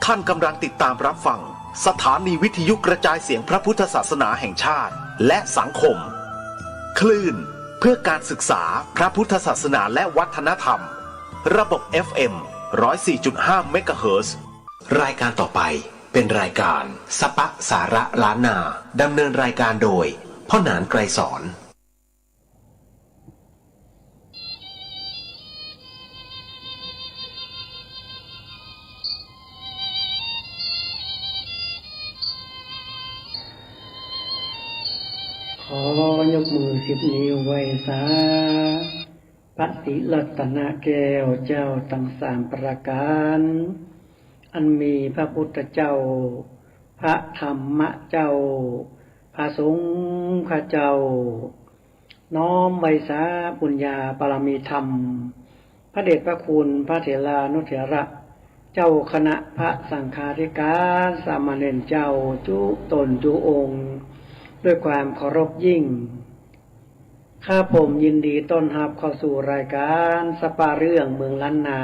ท่านกำลังติดตามรับฟังสถานีวิทยุกระจายเสียงพระพุทธศาสนาแห่งชาติและสังคมคลื่นเพื่อการศึกษาพระพุทธศาสนาและวัฒนธรรมระบบ FM 104.5 เมกะเฮิรตซ์รายการต่อไปเป็นรายการสปะสาระล้านนาดำเนินรายการโดยพ่อหนานไกรสอนขอยกมือ10 นิ้วไหว้สาพระศรีรัตนแก้วเจ้าทั้ง3 ประการอันมีพระพุทธเจ้าพระธรรมเจ้าพระสงฆ์เจ้าน้อมไหว้สาปุญญาบารมีธรรมพระเดชพระคุณพระเถรานุเถระเจ้าคณะพระสังฆาธิการสามเณรเจ้าจุตนจุองค์ด้วยความเคารพยิ่งข้าผมยินดีต้อนรับเข้าสู่รายการสปาเรื่องเมืองล้านนา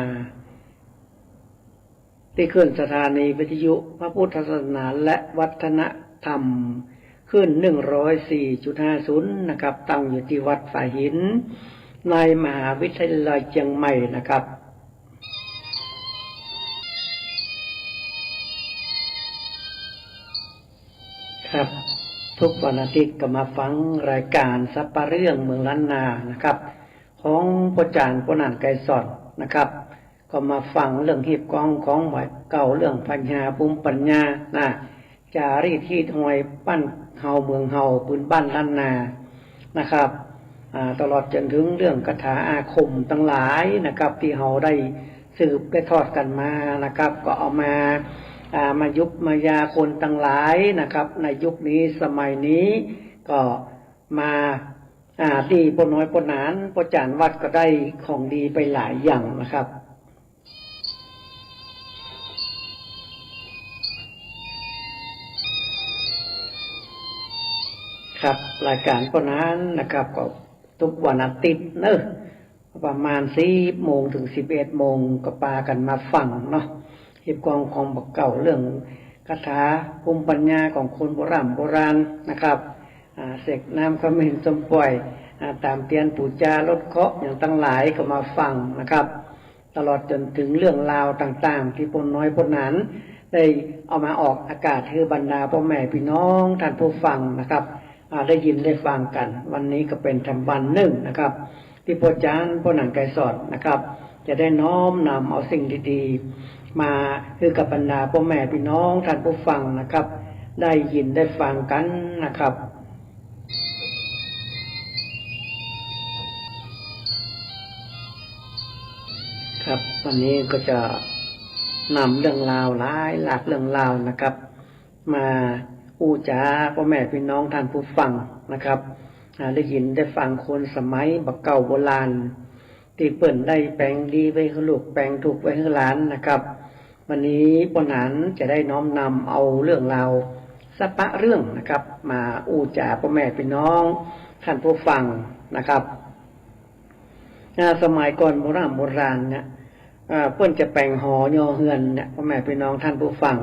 ที่ขึ้นสถานีวิทยุพระพุทธศาสนาและวัฒนธรรมขึ้น 104.50 นะครับตั้งอยู่ที่วัดฝ่ายหินในมหาวิทยาลัยเชียงใหม่นะครับครับทุกวันอาทิตย์ก็มาฟังรายการสัปปะเรื่องเมืองล้านนานะครับของพ่อจารย์พ่อหนานไกรสอนนะครับก็มาฟังเรื่องฮีบกองของหมายเก่าเรื่องปัญญาภูมิปัญญานะจารีตที่หอยปั้นเฮาเมืองเฮาปืนบ้านล้านนานะครับตลอดจนถึงเรื่องคาถาอาคมทั้งหลายนะครับที่เฮาได้สืบได้ทอดกันมานะครับก็เอามายุบมายาคนทั้งหลายนะครับในยุคนี้สมัยนี้ก็มาที่ปน้อยปนานปจานวัดก็ได้ของดีไปหลายอย่างนะครับครับรายการปนานนะครับก็ทุกวันอาทิตย์ประมาณ10 โมงถึง11 โมงก็ปากันมาฟังเนาะฮีบกองของบักเก่าเรื่องคาถาภูมิปัญญาของคนโบราณนะครับเสกน้ำขมิ้นสมปล่อยตามเตียนปู่จาลดเคาะอย่างตั้งหลายก็มาฟังนะครับตลอดจนถึงเรื่องราวต่างๆที่ปนน้อยปนหนานได้เอามาออกอากาศให้บรรดาพ่อแม่พี่น้องท่านผู้ฟังนะครับได้ยินได้ฟังกันวันนี้ก็เป็นธรรมวันหนึ่งนะครับที่พ่อจารย์พ่อหนานไกรสอนนะครับจะได้น้อมนำเอาสิ่งดีๆมาคือกับบรรดาพ่อแม่พี่น้องท่านผู้ฟังนะครับได้ยินได้ฟังกันนะครับครับวันนี้ก็จะนำเรื่องราวหลากเรื่องราวนะครับมาอู้จ๋าพ่อแม่พี่น้องท่านผู้ฟังนะครับได้ยินได้ฟังคนสมัยบักเก่าโบราณที่เปิ่นได้แปลงดีไว้ให้ลูกแปลงถูกไว้ให้หลานนะครับวันนี้ปนหันจะได้น้อมนำเอาเรื่องราวสปะเรื่องนะครับมาอู้จ๋าพ่อแม่พี่น้องท่านผู้ฟังนะครับสมัยก่อนโบราณเนี่ยเปิ้นจะแปลงหอยอเฮือนเนี่ยพ่อแม่พี่น้องท่านผู้ฟัง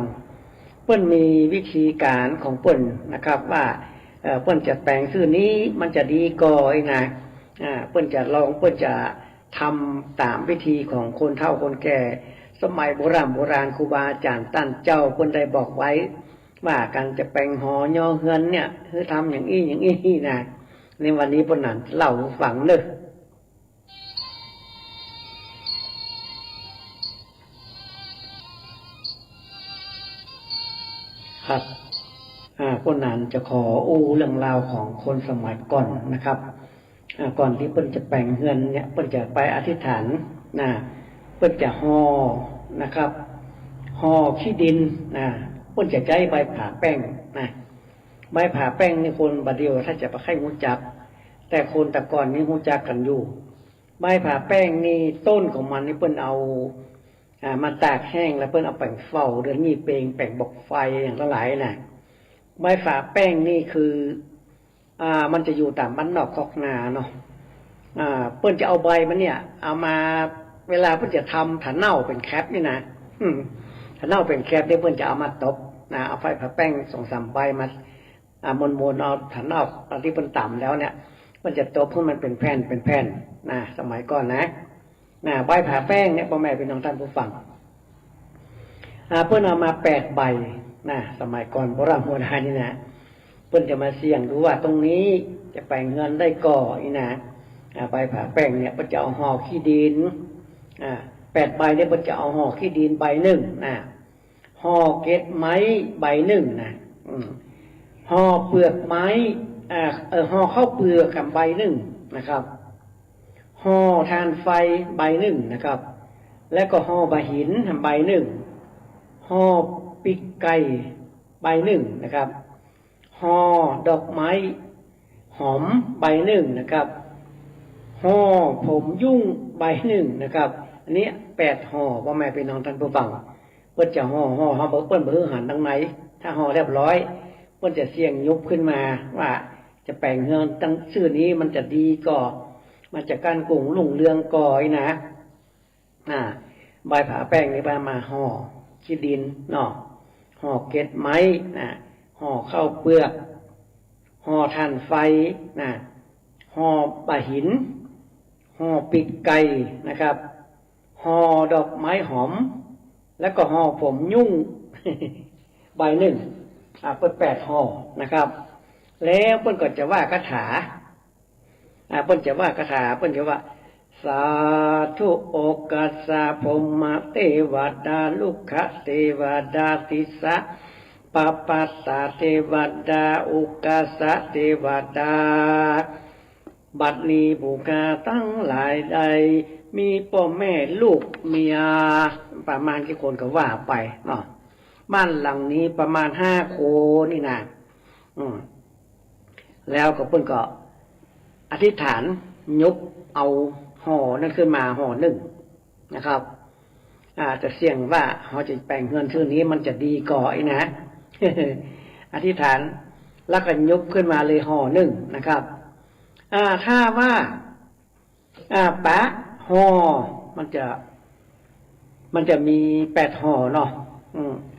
เปิ้นมีวิธีการของเปิ้นนะครับว่าเปิ้นจะแปลงชื่อนี้มันจะดีก่อไอ้นะเปิ้นจะลองเปิ้นจะทำตามวิธีของคนเฒ่าคนแก่สมัยโบราณครูบาอาจารย์ท่านเจ้าเปิ้นได้บอกไว้ว่าการจะแปลงหอยอเฮือนเนี่ยคือทำอย่างนี้นะในวันนี้เปิ้นนั่นเล่าฟังเลยครับคนนั้นจะขอเรื่องราวของคนสมัยก่อนนะครับก่อนที่เปิ้นจะแปลงเฮือนเนี่ยเปิ้นจะไปอธิษฐานนะเปิ้นจะห่อนะครับห่อขี้ดินนะเปิ้นจะใช้ใบผ่าแป้งนะใบผ่าแป้งนี่คนบัดเดียวถ้าจะไปให้รู้จักแต่คนแต่ก่อนนี่รู้จักกันอยู่ใบผ่าแป้งนี่ต้นของมันนี่เปิ้นเอามาตากแห้งแล้วเปิ้นเอาแป้งเฝ้าเดือนนี้เปลงแป้งบอกไฟอย่างทั้งหลายน่ะใบผ่าแป้งนี่คือมันจะอยู่ตามบ้านนอกคอกนาเนาะเปิ้นจะเอาใบมันเนี่ยเอามาเวลาเปิ้นจะทำถันเน่าเป็นแคปนี่นะถ เน่าเป็นแคบเนี่ยเพิ่นจะเอามาตบนะเอาไฟผ้าแป้ง2-3ใบมามนเอาถันเอาตอนที่เพิ่นต่ำแล้วเนี่ยมันจะตบเพื่อมันเป็นแผ่นนะสมัยก่อนนะใบผ้าแป้งเนี่ยพ่อแม่พี่น้องท่านผู้ฟังเพิ่นเอามา8 ใบนะสมัยก่อนโบราณนี่นะเพิ่นจะมาเสี่ยงดูว่าตรงนี้จะแปลงเงินได้ก่อนี่นะใบผ้าแป้งเนี่ยเพิ่นจะเอาห่อขี้ดิน8 ใบเนี่ยเพิ่นจะเอาห่อขี้ดินใบหนึ่งนะห่อเกล็ดไม้ใบหนึ่งนะห่อเปลือกไม้ห่อข้าวเปลือกกับใบหนึ่งนะครับห่อทานไฟใบหนึ่งนะครับแล้วก็ห่อใบหินใบหนึ่งห่อปีกไก่ใบหนึ่งนะครับห่อดอกไม้หอมใบหนึ่งนะครับห่อผมยุ่งใบหนึ่งนะครับอันนี้8 ห่อพ่อแม่พี่น้องท่านผู้ฟังเพิ่นจะห่อเขาบอกเพิ่นบ่หันทางไหนถ้าห่อเรียบร้อยเพิ่นจะเสี่ยงยกขึ้นมาว่าจะแปลงเงินตั้งชื่อนี้มันจะดีก่อมันจะการกุ้งลุ่งเรืองก่อยนะใบผ้าแป้งนี่มาห่อขี้ดินเนาะห่อเกล็ดไม้ห่อข้าวเปลือกห่อถ่านไฟห่อปะหินห่อปีกไก่นะครับห่อดอกไม้หอมแล้วก็ห่อผมยุ่ง ใบหนึ่งเปิด8 ห่อนะครับแล้วเพิ่นก็จะว่าคาถาเพิ่นจะว่าคาถาเพิ่นจะว่าสาธุโอกาสะพมะเทวดาลุกขะเทวดาติสะปะปัสสะเทวดาอุกาสะเทวดาบัดนี้ผู้กาตั้งหลายใดมีพ่อแม่ลูกเมียประมาณกี่คนก็ว่าไปเนาะบ้านหลังนี้ประมาณ5 คนนี่นะแล้วก็เพิ่นก็อธิษฐานยกเอาห่อนั่นขึ้นมาห่อหนึ่งนะครับจะเสี่ยงว่าเขาจะแปลงเงินชื่อนี้มันจะดีก่อยนะ อธิษฐานแล้วก็ยกขึ้นมาเลยห่อหนึ่งนะครับถ้าว่าปะห่อมันจะมี8 ห่อเนาะ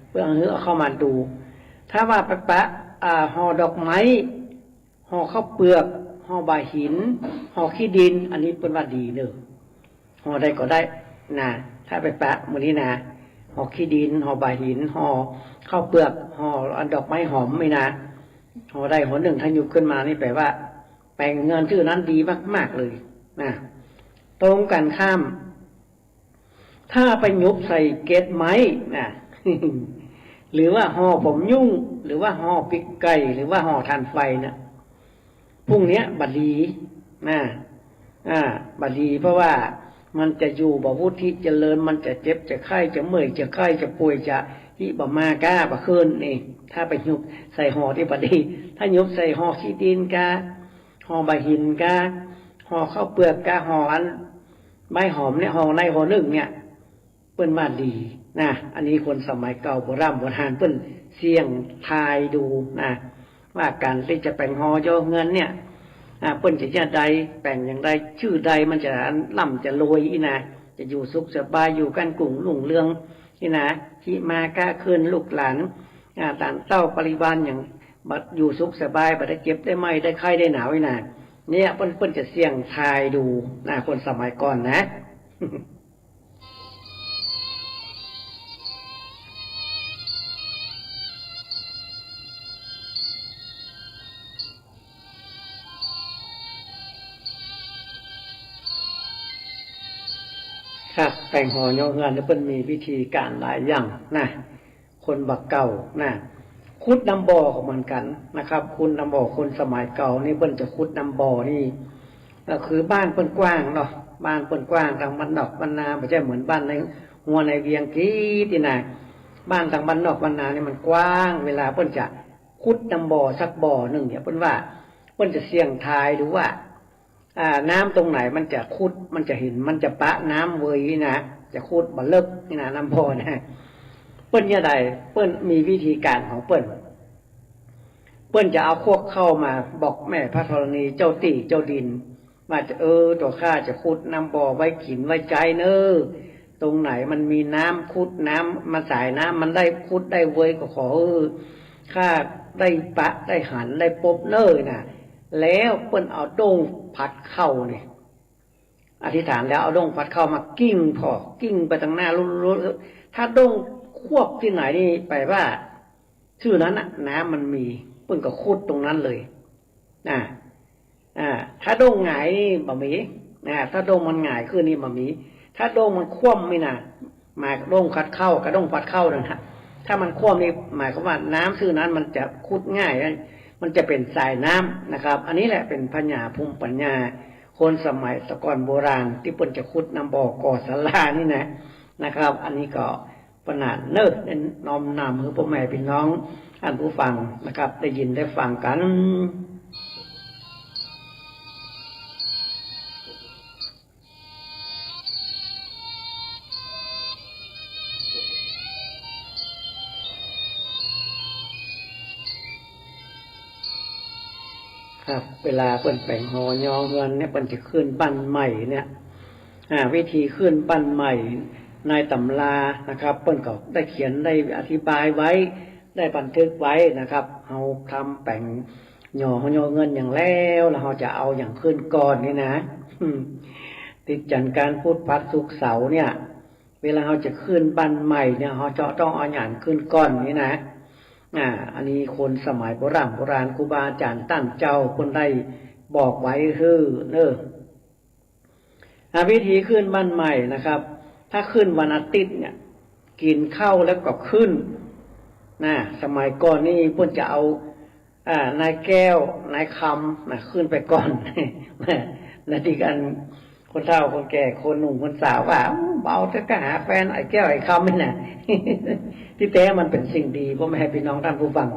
เพื่อเอาเข้ามาดูถ้าว่าปะห่อดอกไม้ห่อข้าวเปลือกห่อใบหินห่อขี้ดินอันนี้เป็นว่าดีเนอะห่อได้ก็ได้นะถ้าไปปะมื้อนี้นะห่อขี้ดินห่อใบหินห่อข้าวเปลือกห่อดอกไม้หอมไม่นะห่อได้ห่อหนึ่งถ้ายุบขึ้นมานี่แปลว่าแปลงเงินชื่อนั้นดีมากๆเลยนะตรงกันข้ามถ้าไปยุบใส่เกล็ดไม้นะ หรือว่าห่อผมยุ่งหรือว่าห่อปีกไก่หรือว่าห่อถ่านไฟนะพรุ่งนี้บัดดีบัดดีเพราะว่ามันจะอยู่บ่วุฒิเจริญมันจะเจ็บจะไข้จะเมื่อยจะไข้จะป่วยจะที่บ่มากล้าบ่คืนนี่ถ้าไปยุบใส่ห่อที่บัดดีถ้ายุบใส่ห่อขี้ดินกาห่อใบหินกาห่อข้าวเปลือกกาห่ออันใบหอมเนี่ยห่อในห่อหนึ่งเนี่ยเปิ้นว่าดีนะอันนี้คนสมัยเก่าโบราณเปิ้นเสี่ยงทายดูนะว่าการที่จะแปลงห่อย่อเงินเนี่ยเปิ้นจะใดแปลงอย่างใดชื่อใดมันจะล่ำจะรวยอีนะจะอยู่สุขสบายอยู่กันกลุ่มรุ่งเรืองอีนะที่มาก้าคืนลูกหลานต่างเต้าปริวารอย่างบัดอยู่สุขสบายบัดได้เจ็บได้ไหมได้ไข้ได้หนาวอีนะเนี่ยเปิ้นจะเสี่ยงทายดูนะคนสมัยก่อนนะ ครับแต่งห่อยอเงินเนี่ยเพิ่นมีวิธีการหลายอย่างนะคนบักเก่านะขุดน้ำบ่อของมันกันนะครับคุณน้ำบ่อคนสมัยเก่านี่เพิ่นจะขุดน้ำบ่อนี่ก็คือบ้านเพิ่นกว้างเนาะบ้านเพิ่นกว้างทางบ้านนอกบ้านนาไม่ใช่เหมือนบ้านในหัวในเวียงกี้ที่น่ะบ้านทางบ้านนอกบ้านนานี่มันกว้างเวลาเพิ่นจะขุดน้ำบ่อสักบ่อนึงเนี่ยเพิ่นว่าเพิ่นจะเสี่ยงทายดูว่าน้ำตรงไหนมันจะขุดมันจะเห็นมันจะปะน้ำเวยนะจะขุดบ่เลิกนี่นะน้ำพอนะเปิ้นยังไงเปิ้นมีวิธีการของเปิ้นจะเอาพวกเข้ามาบอกแม่พระธรณีเจ้าตี่เจ้าดินว่าจะตัวข้าจะขุดน้ำบ่อไว้กินไว้ใจเนอ ตรงไหนมันมีน้ำคุดน้ำมาสายน้ำมันได้คุดได้เวยก็ขอข้าได้ปะได้หันได้ปบเน้อน่ะแล้วเปิ้นเอาโด่งพัดเข้าเนี่ยอธิษฐานแล้วเอาโด่งพัดเข้ามากิ้งพอกิ้งไปทางหน้าลุ้นถ้าโด่งควบที่ไหนนี่ไปว่าชื่อนั้นน่ะน้ำมันมีเปิ้นก็คุดตรงนั้นเลยถ้าโด่งหงายนี่บ่มีถ้าโด่งมันหงายขึ้นนี่บ่มีถ้าโด่งมันคว่ำไม่น่ะหมายโด่งพัดเข้ากับโด่งพัดเข้านั่นฮะถ้ามันคว่ำนี่หมายความว่าน้ำชื่อนั้นมันจะคุดง่ายมันจะเป็นสายน้ำนะครับ อันนี้แหละเป็นปัญญาภูมิปัญญาคนสมัยตะกอนโบราณที่เปิ้นจะคุดน้ำบ่อก่อศาลานี่นะครับ อันนี้ก็ปนาดเนิดน้อมนำให้พ่อแม่พี่น้องท่านผู้ฟังนะครับได้ยินได้ฟังกันครับเวลาเปิ้นไปหอยอเงินเนี่ยเปิ้นจะขึ้นบ้านใหม่เนี่ยวิธีขึ้นบ้านใหม่ในตำรานะครับเปิ้นก็ได้เขียนได้อธิบายไว้ได้บันทึกไว้นะครับเอาทำแป่งหย่อเงินอย่างแล้วเราจะเอาอย่างขึ้นก่อนนี่นะติดจันการพูดพัดสุกเสาเนี่ยเวลาเราจะขึ้นบ้านใหม่เนี่ยเราจะต้องเอาอย่างขึ้นก่อนนี่นะอันนี้คนสมัยโบราณครูบาอาจารย์ตั้งเจ้าคนได้บอกไว้วิธีขึ้นบ้านใหม่นะครับถ้าขึ้นวันอาทิตย์เนี่ยกินข้าวแล้วก็ขึ้นสมัยก่อนนี่เพิ่นจะเอานายแก้วนายคำขึ้นไปก่อนนาทีกันคนเฒ่าคนแก่คนหนุ่มคนสาวว่าเบาจะก็หาแฟนไอ้แก้วไอ้คำนี่นะที่แท้มันเป็นสิ่งดีพ่อแม่พี่น้องท่านผู้ฟัง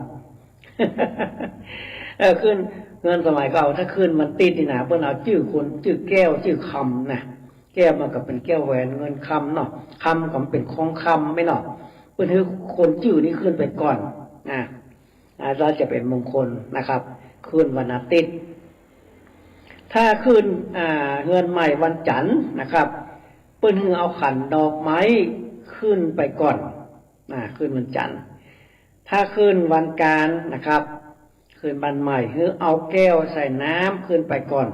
ขึ้นเงินสมัยเก่าถ้าขึ้นมันติดนี่นะเพิ่นเอาชื่อคนชื่อแก้วชื่อคำนะแก้วมันก็เป็นแก้วแหวนเงินคำเนาะคำก็เป็นของคำไม่เนาะเพิ่นให้คนชื่อนี้ขึ้นไปก่อนเราจะเป็นมงคลนะครับขึ้นวันอาทิตย์ถ้าขึ้นเงินใหม่วันจันทร์นะครับเพิ่นให้เอาขันดอกไม้ขึ้นไปก่อนขึ้นวันจันทร์ถ้าขึ้นวันการนะครับขึ้นวันใหม่คือเอาแก้วใส่น้ำขึ้นไปก่อน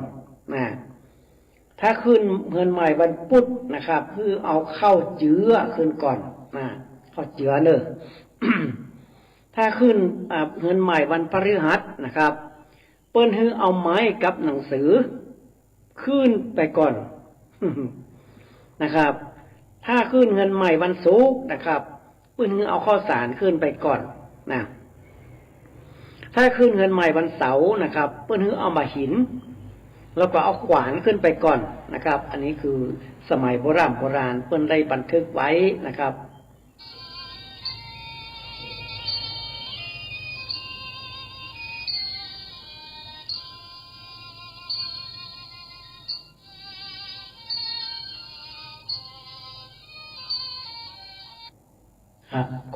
ถ้าขึ้นเงินใหม่วันพุธนะครับคือเอาข้าวเจือขึ้นก่อนข้าวเจือเนอะ ถ้าขึ้นเงินใหม่วันพฤหัสนะครับเปิ้นให้เอาไม้กับหนังสือขึ้นไปก่อน นะครับถ้าขึ้นเงินใหม่วันศุกร์นะครับเปิ้นให้เอาข้าวสารขึ้นไปก่อนถ้าขึ้นเงินใหม่วันเสาร์นะครับเปิ้นให้เอามาหินแล้วก็เอาขวานขึ้นไปก่อนนะครับอันนี้คือสมัยโบราณเปิ้นได้บันทึกไว้นะครับ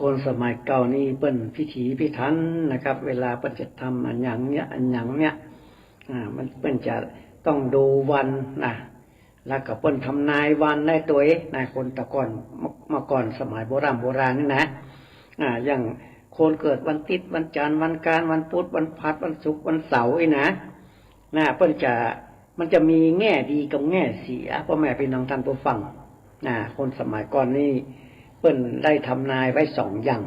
คนสมัยเก่านี่เปิ้นพิถีพิถันนะครับเวลาเปิ้นจะทำอันอย่างเนี้ยมันเปิ้นจะต้องดูวันแล้วก็เปิ้นทำนายวันได้ตัวคนตะก่อนมาก่อนสมัยโบราณนี่นะอย่างคนเกิดวันอาทิตย์วันจันทร์วันการวันพุธวันพฤหัสวันศุกร์วันเสาร์เปิ้นมันจะมีแง่ดีกับแง่เสียพ่อแม่พี่น้องท่านผู้ฟังคนสมัยก่อนนี่เปิ้นได้ทำนายไว้2อย่าง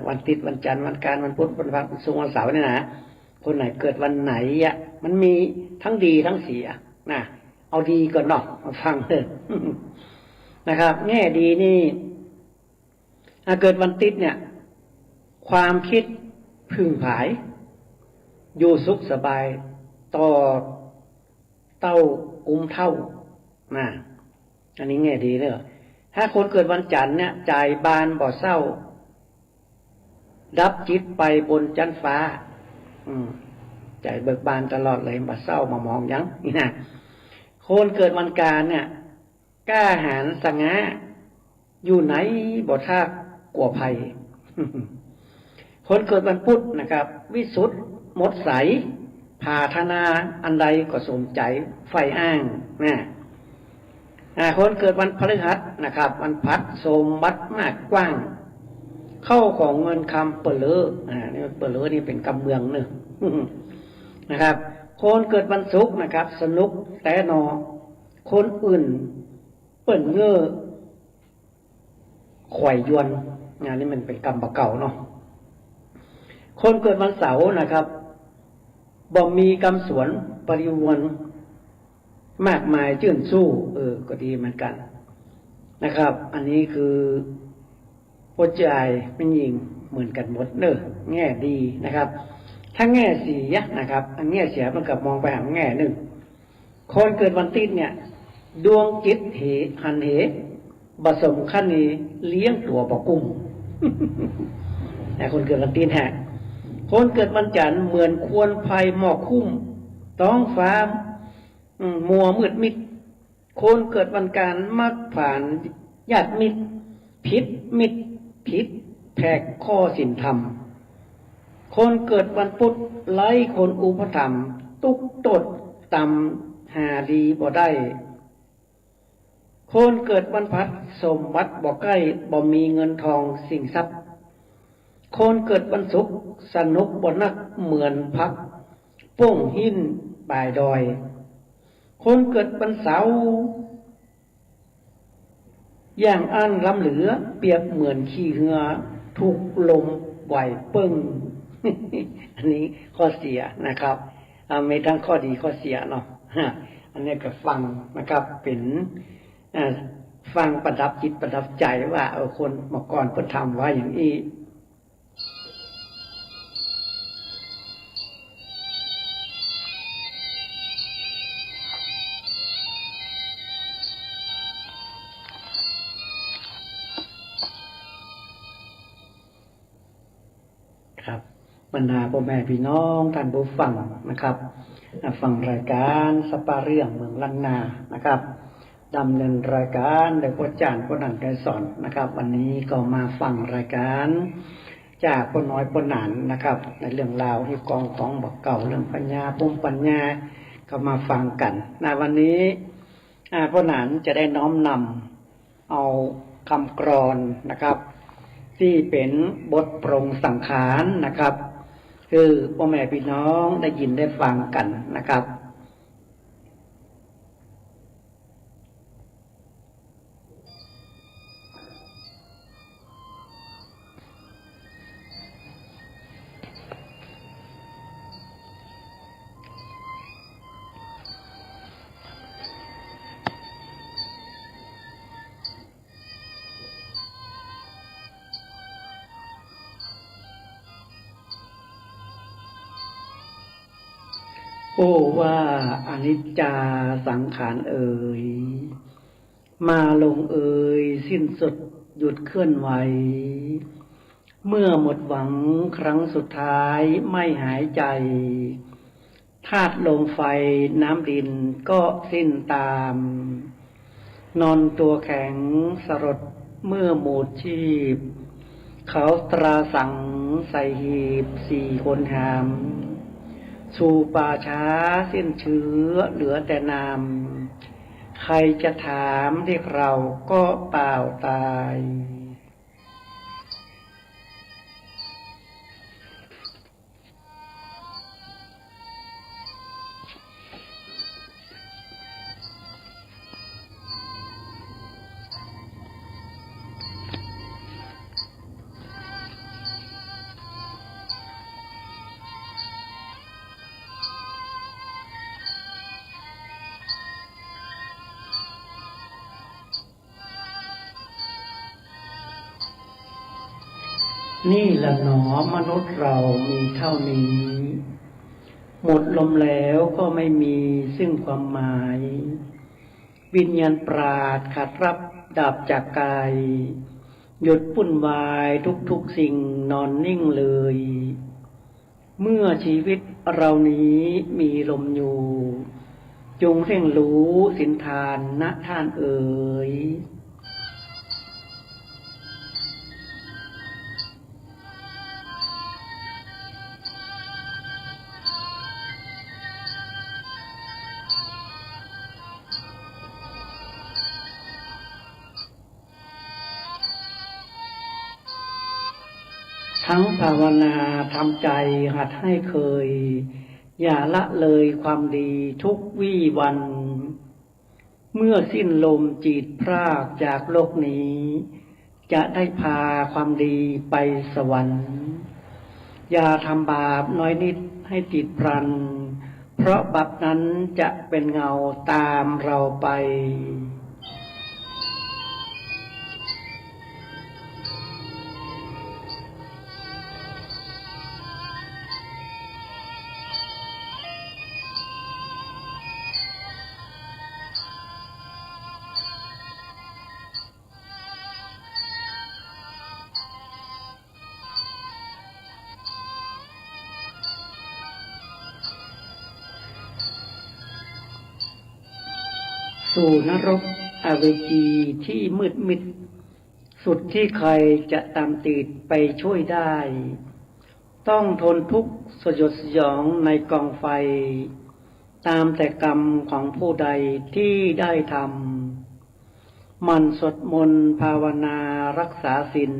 วันอาทิตย์วันจันทร์วันการวันพุธวันพฤหัสวันศุกร์วันเสาร์นี่นะคนไหนเกิดวันไหนมันมีทั้งดีทั้งเสียเอาดีก่อนเนาะมาฟังเลยนะครับแง่ดีนี่เกิดวันอาทิตย์เนี่ยความคิดพึ่งผายอยู่สุขสบายต่อเต้าอุ้มเท่าอันนี้แง่ดีเลยถ้าคนเกิดวันจันทร์เนี่ยใจบานบ่เศร้าดับจิตไปบนจันฟ้าใจเบิกบานตลอดเลยบ่เศร้ามามองยังนี่นะคนเกิดวันการเนี่ยกล้าหาญสง่าอยู่ไหนบ่ท่ากลัวภัย คนเกิดวันพุธนะครับวิสุทธิ์หมดใสภาธนาอันใดก็สมใจไฟอ้าง คนเกิดวันพฤหัสนะครับวันพัดสมบัติมากกว้างเข้าของเงินคำเปลือนี่เปลือนี่เป็นกำเมืองหนึ่ง นะครับคนเกิดวันศุกร์นะครับสนุกแต่นอคนอื่นเปิ่นเงื้อข่อยยวนนี่มันเป็นกรรมเก่าเนาะคนเกิดวันเสาร์นะครับบ่มีกรรมสวนปริวนมากมายจื่นสู้ก็ดีเหมือนกันนะครับอันนี้คือหัวใจเป็นหญิงเหมือนกันหมดเนอะแง่ดีนะครับถ้าแง่เสียนะครับอันแง่เสียมันกับมองไปหาแง่หนึ่งคนเกิดวันติดเนี่ยดวงจิตเหหันเหผสมขั้นนี้เลี้ยงตัวปกุ้ม แต่คนเกิดวันติดแหกคนเกิดวันจันทร์เหมือนควรภัยหมอกคุ้มท้องฟ้ามัวมืดมิดคนเกิดวันการมักผ่านญาติมิตรพิษมิตรพิษแผกข้อศีลธรรมคนเกิดวันพุธไล่คนอุปถัมภ์ตุกตดตำหาดีบ่ได้คนเกิดวันพัดสมบัติบ่ใกล้บ่มีเงินทองสิ่งทรัพย์คนเกิดวันศุกร์สนุกบ่นักเหมือนพักป้งหินป่ายดอยคนเกิดวันเสาร์อย่างอันล้ำเหลือเปรียบเหมือนขี้เหือถูกลมไหวปึ้ง อันนี้ข้อเสียนะครับไม่ทั้งข้อดีข้อเสียเนาะอันนี้ก็ฟังนะครับเป็นฟังประดับจิตประดับใจว่าคนเมื่อก่อนเพิ่นทำไว้อย่างนี้ครับบรรดาพ่อแม่พี่น้องท่านผู้ฟังนะครับฟังรายการสปาเรื่องเมืองล้านนานะครับดำเนินรายการโดยพ่อจานพ่อหนันไกรสอนนะครับวันนี้ก็มาฟังรายการจากพ่อน้อยพ่อหนานนะครับในเรื่องราวที่กองของบอกเก่าเรื่องปัญญาปุ่มปัญญาก็มาฟังกันวันนี้พ่อหนานจะได้น้อมนำเอาคำกรอนนะครับที่เป็นบทปรงสังขารนะครับคือพ่อแม่พี่น้องได้ยินได้ฟังกันนะครับโอ้ว่าอนิจจาสังขารเอ่ยมาลงเอ่ยสิ้นสุดหยุดเคลื่อนไหวเมื่อหมดหวังครั้งสุดท้ายไม่หายใจธาตุลมไฟน้ำดินก็สิ้นตามนอนตัวแข็งสลดเมื่อหมดชีพเขาตราสั่งใส่หีบ4 คนหามสู่ป่าช้าสิ้นเชื้อเหลือแต่นามใครจะถามเรียกเราก็เปล่าตายนี่แหละหนอมนุษย์เรามีเท่านี้หมดลมแล้วก็ไม่มีซึ่งความหมายวิญญาณปราดขาดรับดับจากกายหยุดปุ่นวายทุกสิ่งนอนนิ่งเลยเมื่อชีวิตเรานี้มีลมอยู่จงเพ่งรู้สินทานณท่านเอ๋ย ทั้งภาวนาทำใจหัดให้เคยอย่าละเลยความดีทุกวี่วัน เมื่อสิ้นลมจิตพรากจากโลกนี้ จะได้พาความดีไปสวรรค์อย่าทำบาปน้อยนิดให้ติดพรันเพราะบาปนั้นจะเป็นเงาตามเราไปสู่นรกอเวจีที่มืดมิดสุดที่ใครจะตามติดไปช่วยได้ต้องทนทุกข์สยดสยองในกองไฟตามแต่กรรมของผู้ใดที่ได้ทำมันสวดมนต์ภาวนารักษาศีล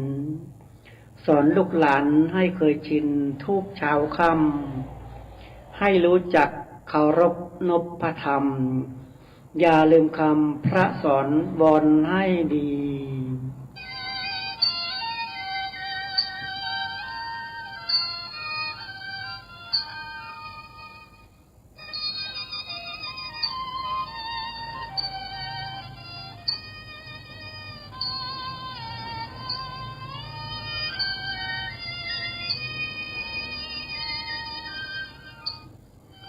สอนลูกหลานให้เคยชินทุกเช้าค่ำให้รู้จักเคารพนพธรรมอย่าลืมคำพระสอนวอนให้ดี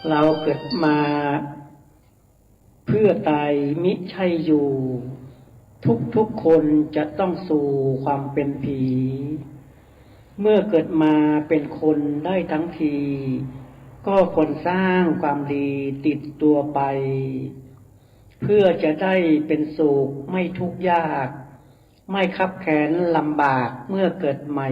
เราเกิดมาเพื่อตายมิใช่อยู่ทุกคนจะต้องสู่ความเป็นผีเมื่อเกิดมาเป็นคนได้ทั้งทีก็ควรสร้างความดีติดตัวไปเพื่อจะได้เป็นสุขไม่ทุกข์ยากไม่คับแค้นลำบากเมื่อเกิดใหม่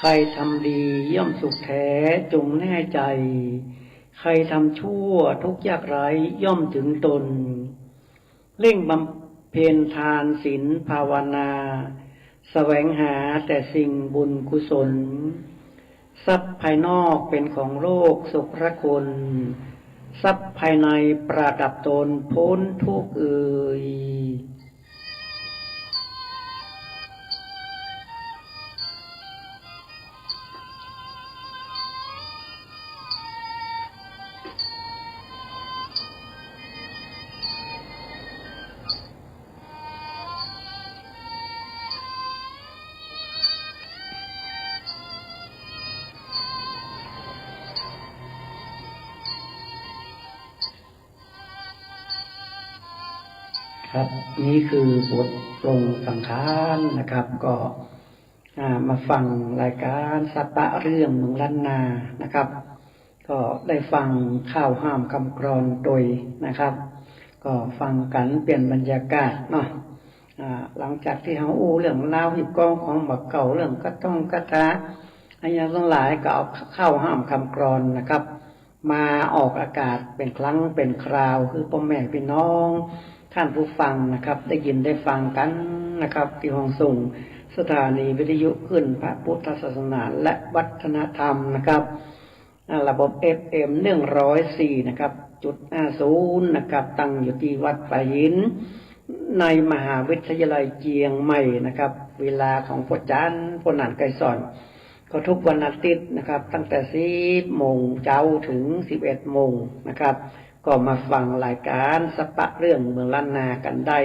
ใครทำดีย่อมสุขแท้จงแน่ใจใครทำชั่วทุกข์ยากไร้ย่อมถึงตนเร่งบำเพ็ญทานศีลภาวนาแสวงหาแต่สิ่งบุญกุศลทรัพย์ภายนอกเป็นของโลกสุขละคนทรัพย์ภายในประดับตนพ้นทุกข์เอ่ยครับนี่คือบทปรงสังขารนะครับก็มาฟังรายการสัปปะเรื่องเมืองล้านนานะครับก็ได้ฟังข้าวห้ามคำกรอนโดยนะครับก็ฟังกันเปลี่ยนบรรยากาศเนาะหลังจากที่เขาอู้เรื่องราวฮิบกองของบักเก่าเรื่องกระต้องกระทะอะไรอย่างทั้งหลายก็เอาข้าวห้ามคำกรอนนะครับมาออกอากาศเป็นครั้งเป็นคราวคือพ่อแม่พี่น้องท่านผู้ฟังนะครับได้ยินได้ฟังกันนะครับที่ห้องส่งสถานีวิทยุขึ้นพระพุทธศาสนาและวัฒนธรรมนะครับระบบ FM 104นะครับ.50นะครับตั้งอยู่ที่วัดป่าหินในมหาวิทยาลัยเจียงใหม่นะครับเวลาของพ่อจันพ่อหนานไกรสอนก็ทุกวันอาทิตย์นะครับตั้งแต่10 โมงเช้าถึง11 โมงนะครับก็มาฟังรายการสัปปะเรื่องเมืองล้านนากันได้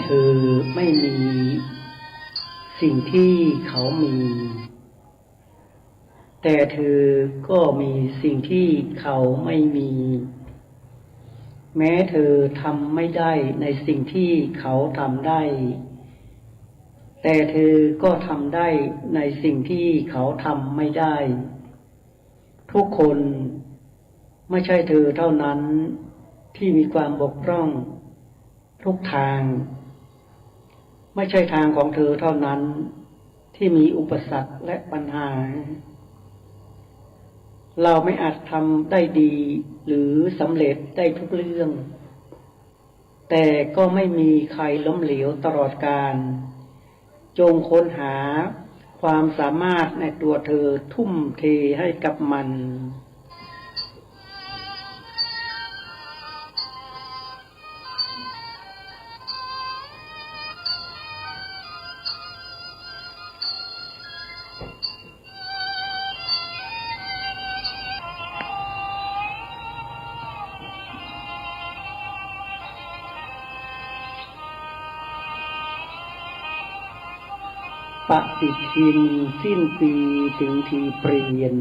ธอไม่มีสิ่งที่เขามี แต่เธอก็มีสิ่งที่เขาไม่มี แม้เธอทำไม่ได้ในสิ่งที่เขาทำได้ แต่เธอก็ทำได้ในสิ่งที่เขาทำไม่ได้ ทุกคนไม่ใช่เธอเท่านั้นที่มีความบกพร่องทุกทางไม่ใช่ทางของเธอเท่านั้นที่มีอุปสรรคและปัญหาเราไม่อาจทำได้ดีหรือสำเร็จได้ทุกเรื่องแต่ก็ไม่มีใครล้มเหลวตลอดกาลจงค้นหาความสามารถในตัวเธอทุ่มเทให้กับมันปฏิทินสิ้นปีถึงทีเปลี่ยน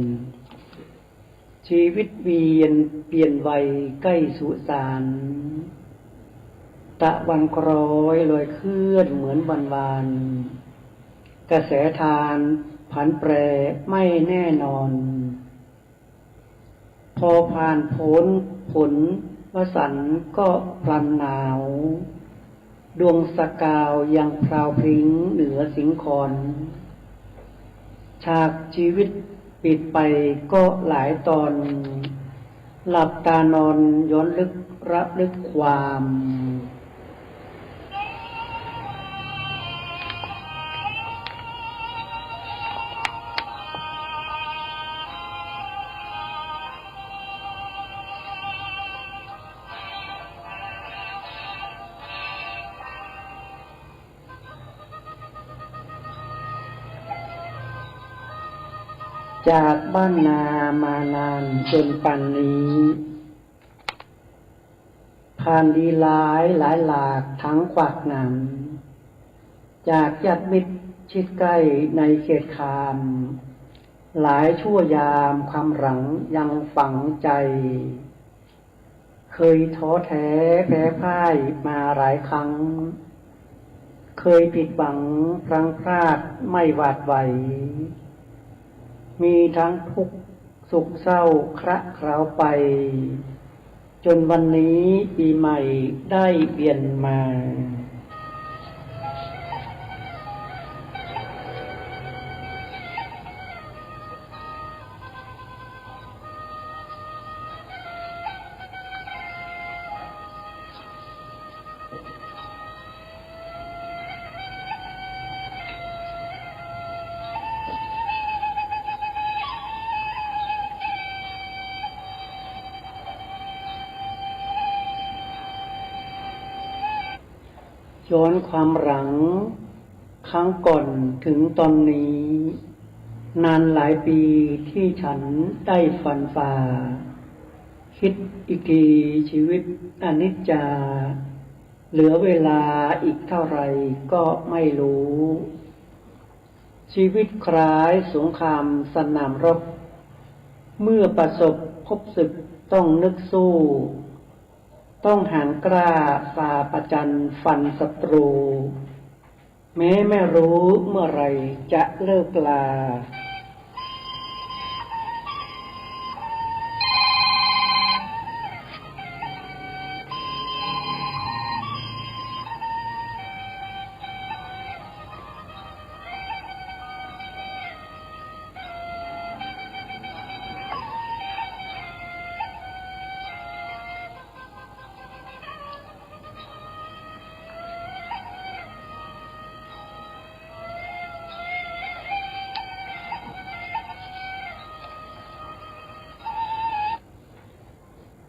ชีวิตเวียนเปลี่ยนวัยใกล้สุสานตะวันคล้อยลอยเคลื่อนเหมือนวันวานกระแสทานผันแปรไม่แน่นอนพอผ่านพ้นผลวสันต์ก็พลันหนาวดวงสกาวยังพราวพริ้งเหนือสิงคอนฉากชีวิตปิดไปก็หลายตอนหลับตานอนย้อนลึกระลึกความจากบ้านนามานานจนปันนี้ผ่านดีหลายหลากทั้งขวากหนำจากญาติมิตรชิดใกล้ในเขตคามหลายชั่วยามความหลังยังฝังใจเคยท้อแท้แพ้พ่ายมาหลายครั้งเคยผิดหวังพลั้งพลาดไม่หวาดไหวมีทั้งทุกข์สุขเศร้าคระเคล้าไปจนวันนี้ปีใหม่ได้เปลี่ยนมาย้อนความหลังครั้งก่อนถึงตอนนี้นานหลายปีที่ฉันได้ฝันฝ่าคิดอีกทีชีวิตอนิจจาเหลือเวลาอีกเท่าไรก็ไม่รู้ชีวิตคล้ายสงครามสนามรบเมื่อประสบพบศึกต้องนึกสู้ต้องหารกล้าฝ่าประจันฟันศัตรูแม้ไม่รู้เมื่อไรจะเลิกลา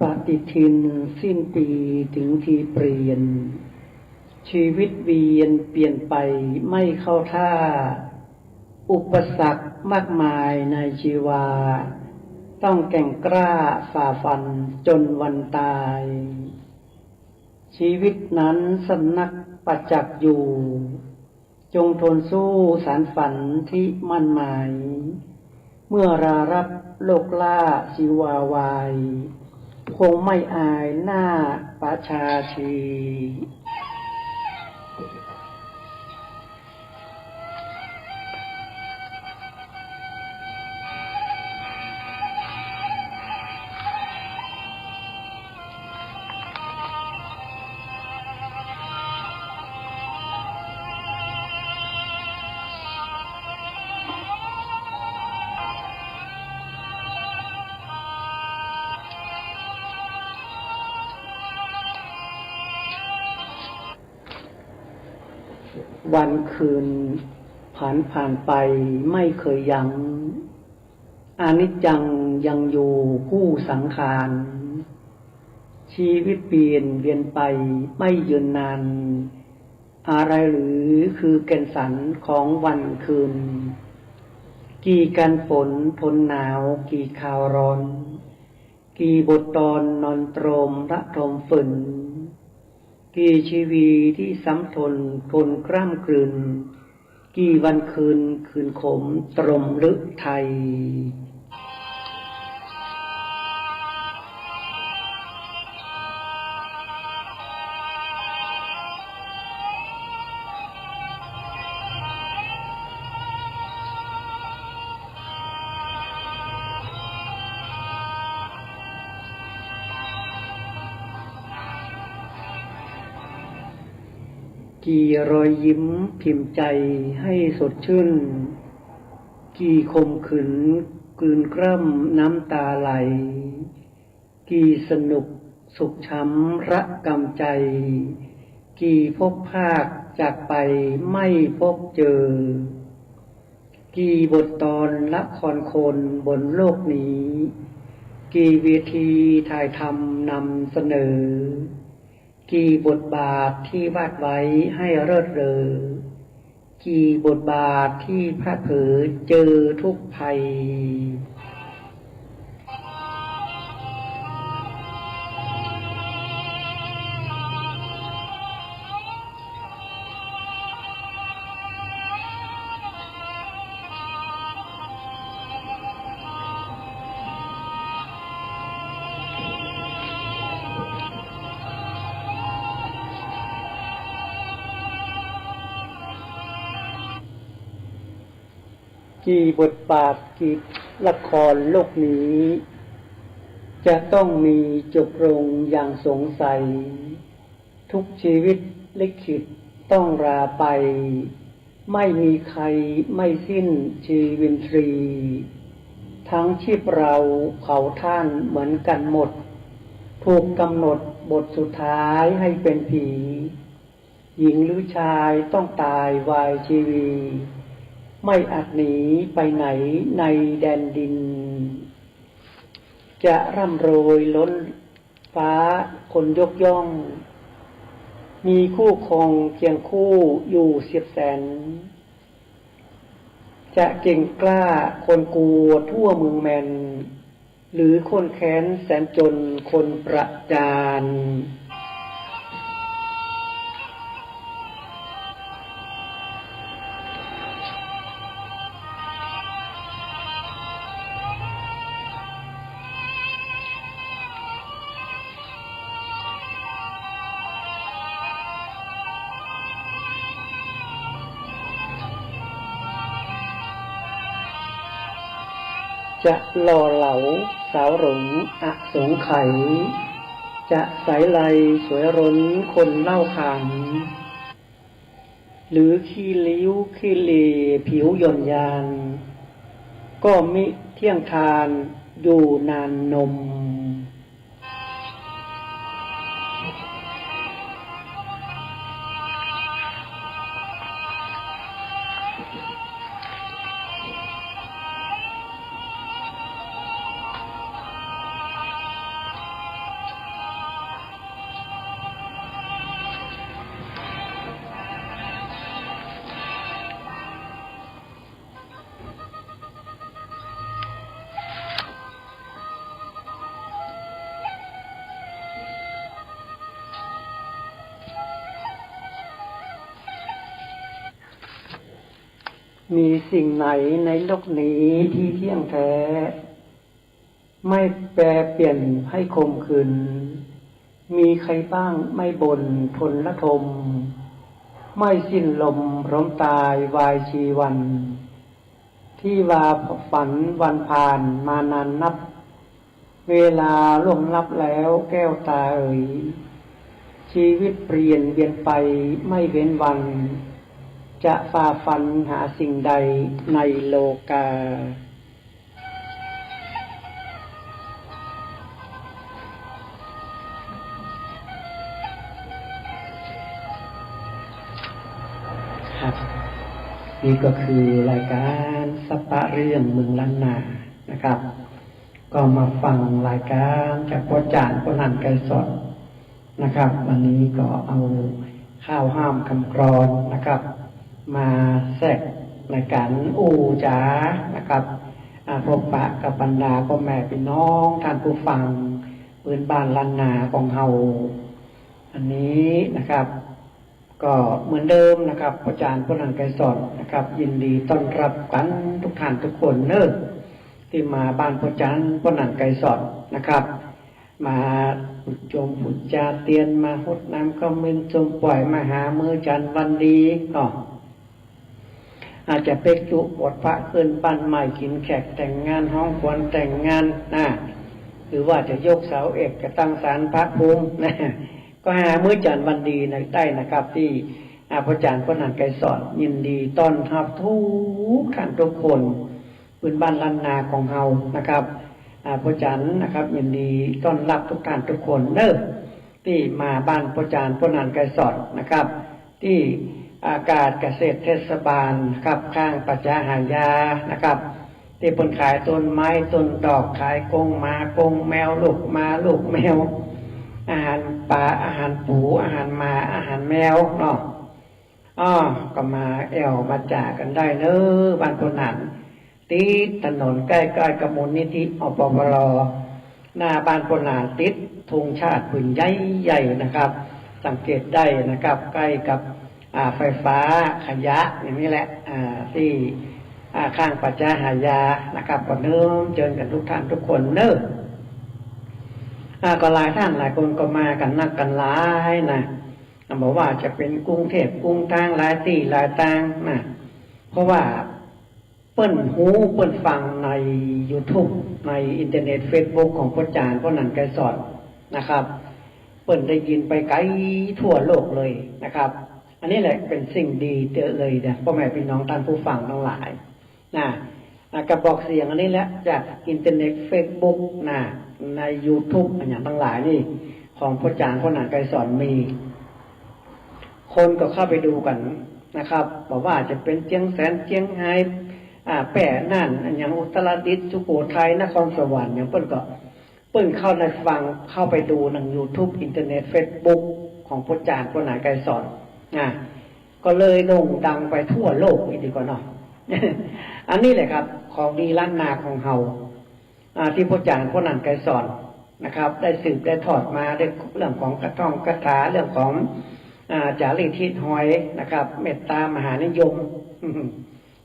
ปฏิทินสิ้นปีถึงทีเปลี่ยนชีวิตเวียนเปลี่ยนไปไม่เข้าท่าอุปสรรคมากมายในชีวาต้องแกร่งกล้าฝ่าฟันจนวันตายชีวิตนั้นสำนัก ประจักษ์อยู่จงทนสู้สารฝันที่มั่นหมายเมื่อรารับโลกล่าชีวาวายคงไม่อายหน้าประชาชีวันคืนผ่านไปไม่เคยยัง้งอนิจจังยังอยู่คู่สังขารชีวิตเปลี่ยนเวียนไปไม่ยืนนานอะไรหรือคือแก่นสรรของวันคืนกี่กันฝนทนหนาวกี่คราวร้อนกี่บทตอนนอนตรมระทมฝนกี่ชีวีที่ซ้ำทนกล้ำกลืนกี่วันคืนขมตรมลึกไทยกี่รอยยิ้มพิมพ์ใจให้สดชื่นกี่คมขืนกลืนกล้ำน้ำตาไหลกี่สนุกสุขช้ำระกำใจกี่พบภาคจากไปไม่พบเจอกี่บทตอนละครคนบนโลกนี้กี่เวทีถ่ายทำนำเสนอกี่บทบาทที่วาดไว้ให้เลิศเลอกี่บทบาทที่พระเผยเจอทุกภัยกี่บทบาทกี่ละครโลกนี้จะต้องมีจบลงอย่างสงสัยทุกชีวิตลิขิตต้องราไปไม่มีใครไม่สิ้นชีวินทรีทั้งชีพเราเขาท่านเหมือนกันหมดถูกกำหนดบทสุดท้ายให้เป็นผีหญิงหรือชายต้องตายวายชีวีไม่อาจหนีไปไหนในแดนดินจะร่ำโรยล้นฟ้าคนยกย่องมีคู่ครองเคียงคู่อยู่เสียบแสนจะเก่งกล้าคนกลัวทั่วเมืองแมนหรือคนแค้นแสนจนคนประจานจะหล่อเหลาสาวหลงอสงไขยจะใสไลสวยร้นคนเล่าขานหรือขี้ลิ้วขี้เลผิวหย่อนยานก็มิเที่ยงทานอยู่นานนม มีสิ่งไหนในโลกนี้ที่เที่ยงแท้ไม่แปรเปลี่ยนให้คมคืนมีใครบ้างไม่บ่นทนละทมไม่สิ้นลมพร้อมตายวายชีวันที่ว่าฝันวันผ่านมานานนับเวลาล่วงลับแล้วแก้วตาเอ๋ยชีวิตเปลี่ยนเวียนไปไม่เว้นวันจะฝ่าฟันหาสิ่งใดในโลกาครับนี่ก็คือรายการสัปปะเรื่องเมืองล้านนานะครับก็มาฟังรายการจากพ่อจานพ่อนันไกรสดนะครับวันนี้ก็เอาข้าวห้ามคำกรอนนะครับมาแทรกในการอูจ๋านะครับพบปะกับบรรดาพ่อแม่พี่น้องท่านผู้ฟังพื้นบ้านล้านนาของเฮาอันนี้นะครับก็เหมือนเดิมนะครับอาจารย์ผู้นันไกรสอนนะครับยินดีต้อนรับกันทุกท่านทุกคนเนอะที่มาบ้านอาจารย์ผู้นันไกรสอนนะครับมาปุจจงปุจจาเตียนมาหดน้ำก็มึนจมปล่อยมาหามือจันวันดีก็อาจจะเป็กจุบทพระขึ้นบ้านใหม่กินแขกแต่งงานห้องควรแต่งงานนะหรือว่าจะยกเสาเอกจะตั้งศาลพระภูมินะก็หามื้อจันทร์วันดีได้นะครับที่พระอาจารย์ผู้นันไกรสอนยินดีต้อนรับทุกท่านทุกคนพื้นบ้านล้านนาของเฮานะครับพระอาจารย์นะครับยินดีต้อนรับทุกท่านทุกคนเด้อที่มาบ้านพระอาจารย์ผู้นันไกรสอนนะครับที่อากาศเกษตรเทศบาลครับข้างปัจจาหายานะครับที่เพิ่นขายต้นไม้ต้นดอกขายกงหมากงแมวลูกหมาลูกแมวอาหารปลาอาหารปูอาหารหมาอาหารแมวเนาะก็มาแอวมาจ่ากันได้เนอะบ้านพนันติดถนนใกล้ๆกับมูลนิธิอปปรหน้าบ้านพนันติดธงชาติผืนใหญ่ๆนะครับสังเกตได้นะครับใกล้กับไฟฟ้าขยะอย่างนี้แหละที่ข้างปัจจาหายานะครับก็เนิ่มเจอกันทุกท่านทุกคนเนอะก็หลายท่านหลายคนก็มากันนักกันหลายนะบอกว่าจะเป็นกรุงเทพกรุงทางหลายที่หลายทางนะเพราะว่าเปิ้นหูเปิ้นฟังใน YouTube ในอินเทอร์เน็ต Facebook ของพระอาจารย์ผู้นันไกรสอนนะครับเปิ้นได้ยินไปไกลทั่วโลกเลยนะครับอันนี้แหละเป็นสิ่งดีเจอเลยนะพ่อแม่พี่น้องท่านผู้ฟังทั้งหลายนะกระบอกเสียงอันนี้แหละจากอินเทอร์เน็ต Facebook นะใน YouTube อย่างทั้งหลายนี่ของพระอาจารย์ผู้นันไกรสอนมีคนก็เข้าไปดูกันนะครับบอกว่าจะเป็นเจียงแสนเจียงไฮ้แป่น่านอย่างอุตรดิตถ์สุโขทัยนครสวรรค์อย่างเปิ้นเข้าในฟังเข้าไปดูใน YouTube อินเทอร์เน็ต Facebook ของพระอาจารย์ผู้นันไกรสอนก็เลยโด่งดังไปทั่วโลกอีกดีกว่าเนาะ อันนี้แหละครับของดีล้านนาของเฮาที่พระอาจารย์ผู้นันไกรสอนนะครับได้สืบได้ทอดมาได้เรื่องของกระท่องคาถาเรื่องของจารีตทิศหอยนะครับเมตตามหานิยม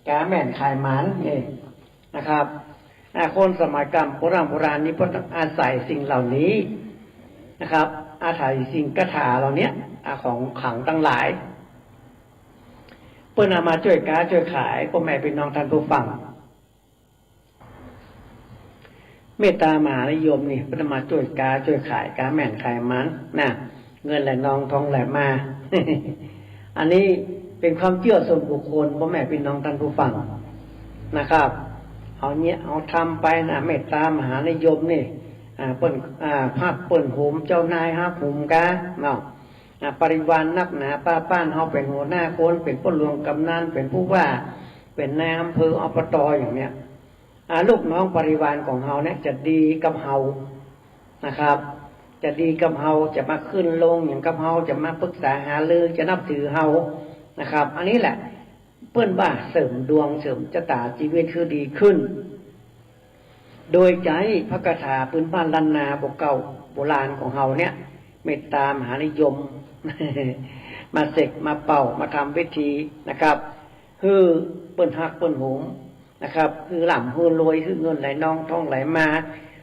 กาแม่นขายหมานนี่นะครับคนสมัยก่อนโบราณนี้เพิ่นอาศัยสิ่งเหล่านี้นะครับอาศัยสิ่งคาถาเหล่านี้ของขลังทั้งหลายเพิ่นเอามาช่วยค้าช่วยขายพ่อแม่พี่น้องท่านผู้ฟังเมตตามหานิยมนี่เพิ่นเอามาช่วยค้าช่วยขายกาแม่นขายหมานนะเงินไหลนองทองไหลมา อันนี้เป็นความเชื่อส่วนบุคคลพ่อแม่พี่น้องท่านผู้ฟังนะครับเอาทำไปนะเมตตามหานิยมนี่เปิ้นภาพเปิ้นโหมเจ้านายฮักหุมกะเนาะปริวารนักหนาป้านเฮาเป็นหัวหน้าคนเป็นผู้หลวงกำนันเป็นผู้ว่าเป็นนายอำเภออบตอย่างเนี้ยลูกน้องปริวารของเฮาเนี่ยจะดีกับเฮานะครับจะดีกับเฮาจะมาขึ้นลงอย่างกับเฮาจะมาปรึกษาหารือจะนับถือเฮานะครับอันนี้แหละเปิ้นว่าเสริมดวงเสริมชะตาชีวิตคือดีขึ้นโดยใจพระคาถาพื้นบ้านล้านนาเก่าโบราณของเฮาเนี่ยเมตตามหานิยม มาเสกมาเป่ามาทำพิธีนะครับ คือเปิ้นหักเปิ้นโหมนะครับคือหล่ำคือรวยคือเงินไหลนองทองไหลมา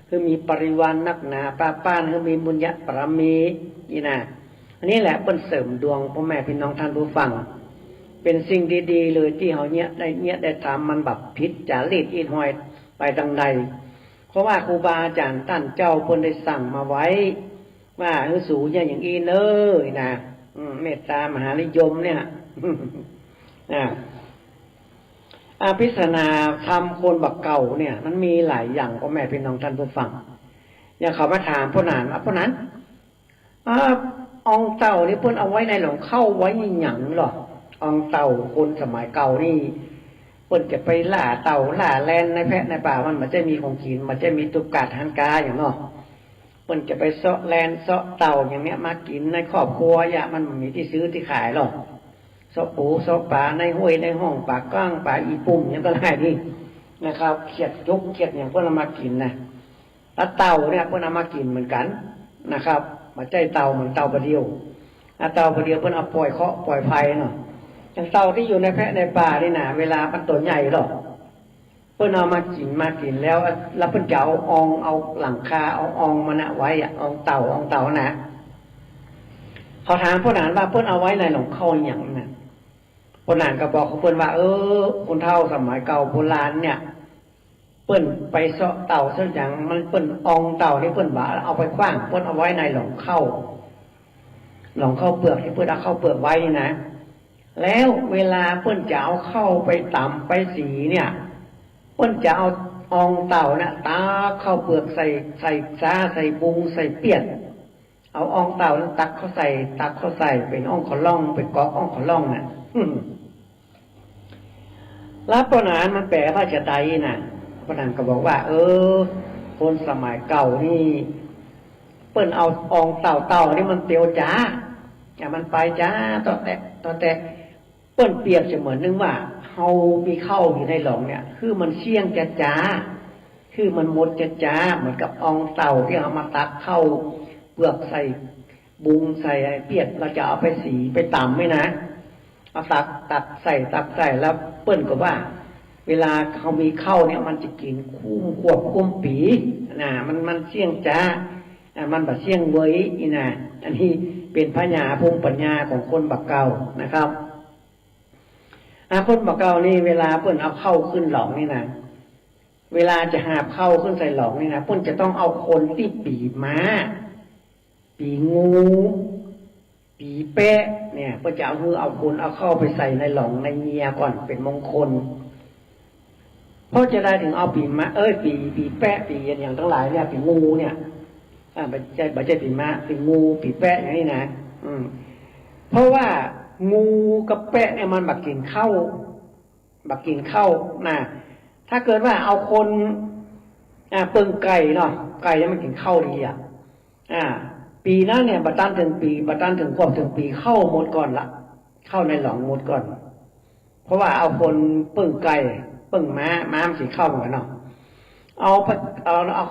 คือมีปริวารนักหนาป้านคือมีบุญญะปรมีนี่นะอันนี้แหละเปิ้นเสริมดวงพ่อแม่พี่น้องท่านผู้ฟังเป็นสิ่งดีๆเลยที่เฮาได้ทำมันแบบผิดจารีตอีหอยไปทางใดเพราะว่าครูบาอาจารย์ท่านเจ้าเพิ่นได้สั่งมาไว้ว่าสูอย่างอีเนยนะเมตตามหานิยมเนี่ยพิศนาทำคนบักเก่าเนี่ยมันมีหลายอย่างพ่อแม่พี่น้องท่านผู้ฟังอย่างเขามาถามพ่อหนานว่าพ่อหนานองเต่านี่เพิ่นเอาไว้ในหลงเข้าไว้หยังหรอองเต่าคนสมัยเก่านี่เพิ่นจะไปล่าเต่าล่าแลนในแพะในป่ามันจะมีของกินมันจะมีตุกกาหันกาอย่างเนาะเพิ่นจะไปเซาะแลนเซาะเต่าอย่างเนี้ยมากินในครอบครัวอย่ามันมีที่ซื้อที่ขายหรอกเสาะปูเสาะปลาในห้วยในห้องปลาก้างปลาอีปุ่มอย่างก็ได้นี่นะครับเขียดยกเขียดอย่างเพื่อนเอามากินนะแล้วเต่าเนี่ยเพื่อนเอามากินเหมือนกันนะครับมาใจเต่าเหมือนเต่าประเดียวเต่าประเดียวเพื่อนเอาปล่อยเคาะปล่อยไฟเนาะอย่างเต่าที่อยู่ในแพะในป่านี่นะเวลามันตัวใหญ่หรอกเพื่อนเอามากินแล้วเพื่อนจะเอาอองเอาหลังคาเอาอองมันไว้อองเต่านะเขาถามพ่อหนานว่าเพื่อนเอาไว้ในหลงเข้าอย่างนั้นพ่อหนานก็บอกเขาเพื่อนว่าคนเฒ่าสมัยเก่าโบราณเนี่ยเพื่อนไปเสาะเต่าเส้นอย่างมันเพื่อนอองเต่าที่เพื่อนบ่าเอาไปขว้างเพื่อนเอาไว้ในหลงเข้าเปลือกที่เพื่อนเอาเข้าเปลือกไว้นี่นะแล้วเวลาเพื่อนจะเอาเข้าไปต่ำไปสีเนี่ยเพื่อนจะเอาอองเต่านะตาเข้าเปลือกใส่ซ้าใส่บุงใส่เปียกเอาอองเต่าตักเข้าใส่เป็นอ่องขล่องเป็นก๊อกอ่องขล่องน่ะแล้วปนานมันแปลว่าจะใดน่ะปนานก็บอกว่าคนสมัยเก่านี่เปิ้นเอาอองเต่านี่มันเตียวจ้าอย่ามันไปจ้าตอแต่เปิ้นเปรียบเสมือนนึงว่าเฮามีเข้าอยู่ในหลงเนี่ยคือมันเสี่ยงจ้าคือมันหมดจ้าเหมือนกับอองเต่าที่เอามาตักเข้าเปลือกใส่บุงใส่เปียกเราจะเอาไปสีไปตำไหมนะเอาตักใส่แล้วเปิ้นก็ว่าเวลาเขามีเข้าเนี่ยมันจะกินคุ้มขวบคุ้มปีนะมันเสี่ยงจ้ามันแบบเสี่ยงเว้ยอีนะอันนี้เป็นพญาภูมิปัญญาของคนบักเก่านะครับคนบักเก่านี่เวลาเปิ้นเอาเข้าขึ้นหลองนี่นะเวลาจะหาบเข้าขึ้นใส่หลองนี่นะเปิ้นจะต้องเอาคนที่ปีม้าปีงูปีแปะเนี่ยเพื่อจะเอาคนเอาเข้าไปใส่ในหลงในเงียก่อนเป็นมงคลเพราะจะได้ถึงเอาปีมะปีแปะปีอย่างทั้งหลายเนี่ยปีงูเนี่ยบัจเจปีมะปีงูปีแปะอย่างนี้นะเพราะว่างูกับแปะเนี่ยมันบักกินเข้านะถ้าเกิดว่าเอาคนเปิงไก่เนาะไก่เนี่ยมันกินเข้าดีปีนั้นเนี่ยบัตันถึงควบถึงปีเข้าหมดก่อนละเข้าในหลองหมดก่อนเพราะว่าเอาคนเปิ่งไก่เปิ่งม้ามันสิเข้าเหมือนเนาะเอา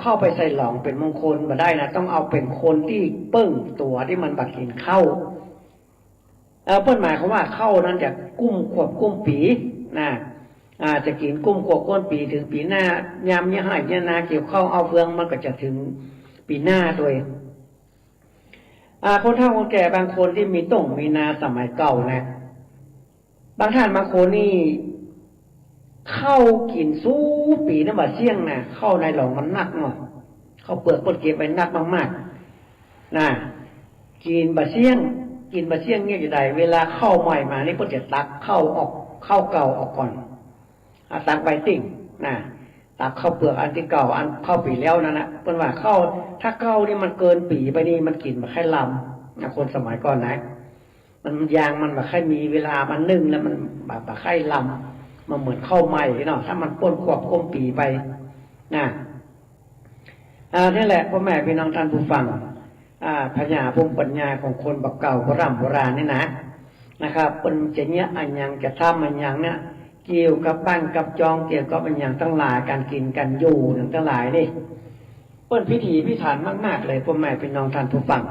เข้าไปใส่หลองเป็นมงคลมาได้นะต้องเอาเป็นคนที่เปิ่งตัวที่มันบักกินเข้าเปิ้นหมายเขาว่าเข้านั้นจะกุ้มขวบกุ้มปีนะจะกินกุ้มขวบก้นปีถึงปีหน้ายามเนี่ยให้เนี่ยนาเกี่ยวเข้าเอาเฟืองมันก็จะถึงปีหน้าตัวเองคนเฒ่าคนแก่บางคนที่มีต้งมีนาสมัยเก่านะบางท่านบางคนนี่เข้ากินสู้ปีน้ำบะเสี่ยงนะเข้าในหลองมันนักหน่อยเข้าเปลือกปนเก็บไปนักมากๆนะกินบะเสี่ยงเนี่ยจะได้เวลาเข้าใหม่มานี่ก็จะตักเข้าเก่าออกก่อนตักไปติ่งนะตักเข้าเปลือกอันที่เก่าอันเข้าปีแล้วนั่นนะเป็นว่าเข้าถ้าเข้านี่มันเกินปีไปนี่มันกินมาแค่ลำคนสมัยก่อนนะมันยางมันแบบแค่มีเวลามันนึ่งแล้วมันแบบแค่ลำมันเหมือนเข้าใหม่เนาะถ้ามันป้นขวบก้มปีไปนะนี่แหละพ่อแม่พี่น้องท่านผู้ฟังพญาภูมิปัญญาของคนบักเก่าโบราณนี่นะครับเป็นจะเนี้ยอันยังจะทำอันยังเนี่ยเกี่ยวกับบ้านกับจองเกี่ยวกับอันอย่างทั้งหลายการกินกันอยู่ทั้งหลายนี่เปิ้นพิถีพิถันมากๆเลยพ่อแม่พี่น้องท่านผู้ฟัง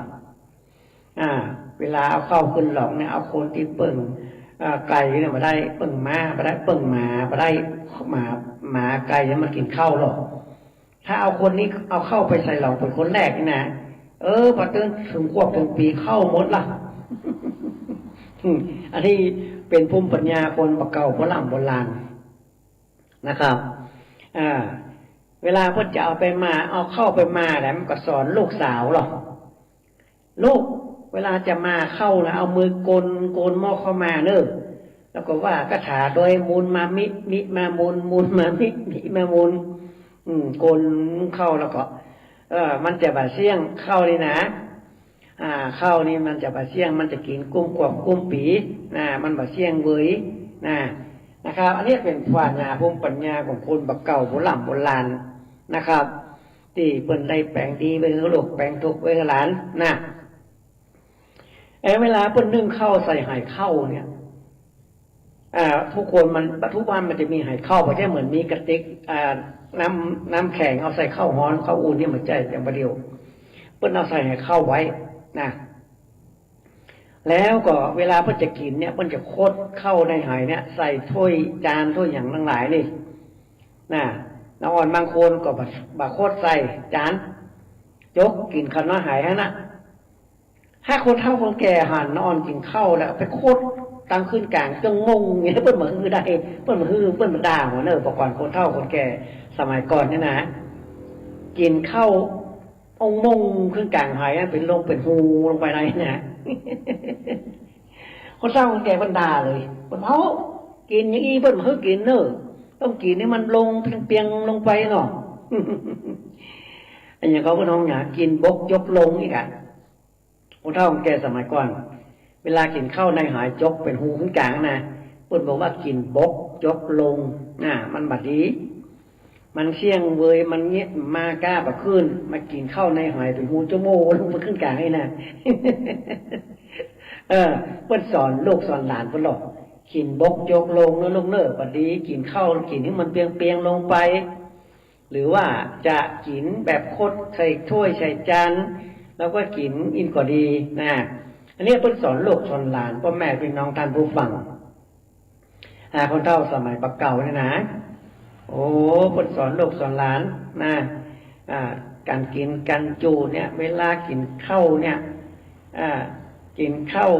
เวลาเอาเข้าขึ้นหลอกเนี่ยเอาคนที่เปิ้ง ไก่เนี่ยมาได้เปิ่งม้ามาได้เปิ่งหมามาได้หมาไก่เนี่ยมากินข้าวหรอกถ้าเอาคนนี้เอาเข้าไปใส่หลอกเป็นคนแรกนี่นะพอตื่นถึงขวบถึงปีเข้าหมดละอันนี้เป็นภูมิปัญญาคนปะเก่าโบราณนะครับเวลาพ่อจะเอาไปมาเอาเข้าไปมาแล้วมันก็สอนลูกสาวหรอกลูกเวลาจะมาเข้านะเอามือโกนหม้อเข้ามาเนอะแล้วก็ว่ากระถาโดยมูลมามิมามูลมามิมามูลโกนเข้าแล้วก็มันจะบาเสี่ยงเข้านี่นะเข้านี่มันจะบาเสี่ยงมันจะกินกุ้งกวบกุ้งปีมันบาเสี่ยงเว้ยนะครับอันนี้เป็นปัญญาภูมิปัญญาของคนบักเก่าโบราณนะครับที่เปิ้นได้แปลงดีไปให้ลูกแปลงทุกข์ไว้ให้หลานนะเวลาเปิ้นนึ่งข้าวใส่ไหข้าวเนี่ยทุกคนมันทุกวันมันจะมีไหข้าวเพราะแค่เหมือนมีกระติกน้ำแข็งเอาใส่ข้าวฮ้อนข้าวอุ่นเนี่ยเหมือนใจอย่างประเดียวเปิ้นเอาใส่ไหข้าวไว้นะแล้วก็เวลาเพิ่นจะกินเนี่ยเพิ่นจะโคตรเข้าในไหเนี่ยใส่ถ้วยจานถ้วยอย่างทั้งหลายนี่นะน้องอ่อนบางคนก็บาโคตรใส่จานยกกินขนมหายนะถ้าคนเฒ่าคนแก่หันน้องอ่อนกินข้าวแล้วไปโคตรตั้งขึ้นกลางจังงงอย่างนี้เพิ่นเหมือนได้เพิ่นเพิ่นด่าหัวเนอประกอบคนเฒ่าคนแก่สมัยก่อนเนี่ยนะกินข้าวองมงขึ้นกลางหายเป็นลงเป็นหูลงไปไหนนะคนเฒ่าคนแก่เพิ่นด่าเลยเพิ่นเอากินอย่างนี้เพิ่นมากินเนอะต้องกินให้มันลงเปียงลงไปเนาะอันอย่างเขาเพิ่นห้องหยากินบกยกลงอีกอ่ะคนเฒ่าคนแก่สมัยก่อนเวลากินข้าวในหายจกเป็นหูขึ้นกลางนะเพิ่นบอกว่ากินบกยกลงมันบัดดีมันเสี่ยงเวยมันเงี้ยมากล้าประขึ้นมากินข้าวในหายเป็นหูจมูกลงมาขึ้นกลางให้นะเพิ่นสอนลูกสอนหลานเพิ่นหรอกกินบกยกลงแล้วลงเนอบัดดีกินข้าวกินให้มันเปียงลงไปหรือว่าจะกินแบบคดใส่ถ้วยใส่จานแล้วก็กินอินก็ดีนะอันนี้เพิ่นสอนลูกสอนหลานพ่อแม่พี่น้องท่านผู้ฟังคนเฒ่าสมัยปักเก่าเนี่ยนะโอ้เพิ่นสอนลูกสอนหลานนะการกินกันจูเนี่ยเวลากินข้าวเนี่ยกินข้าว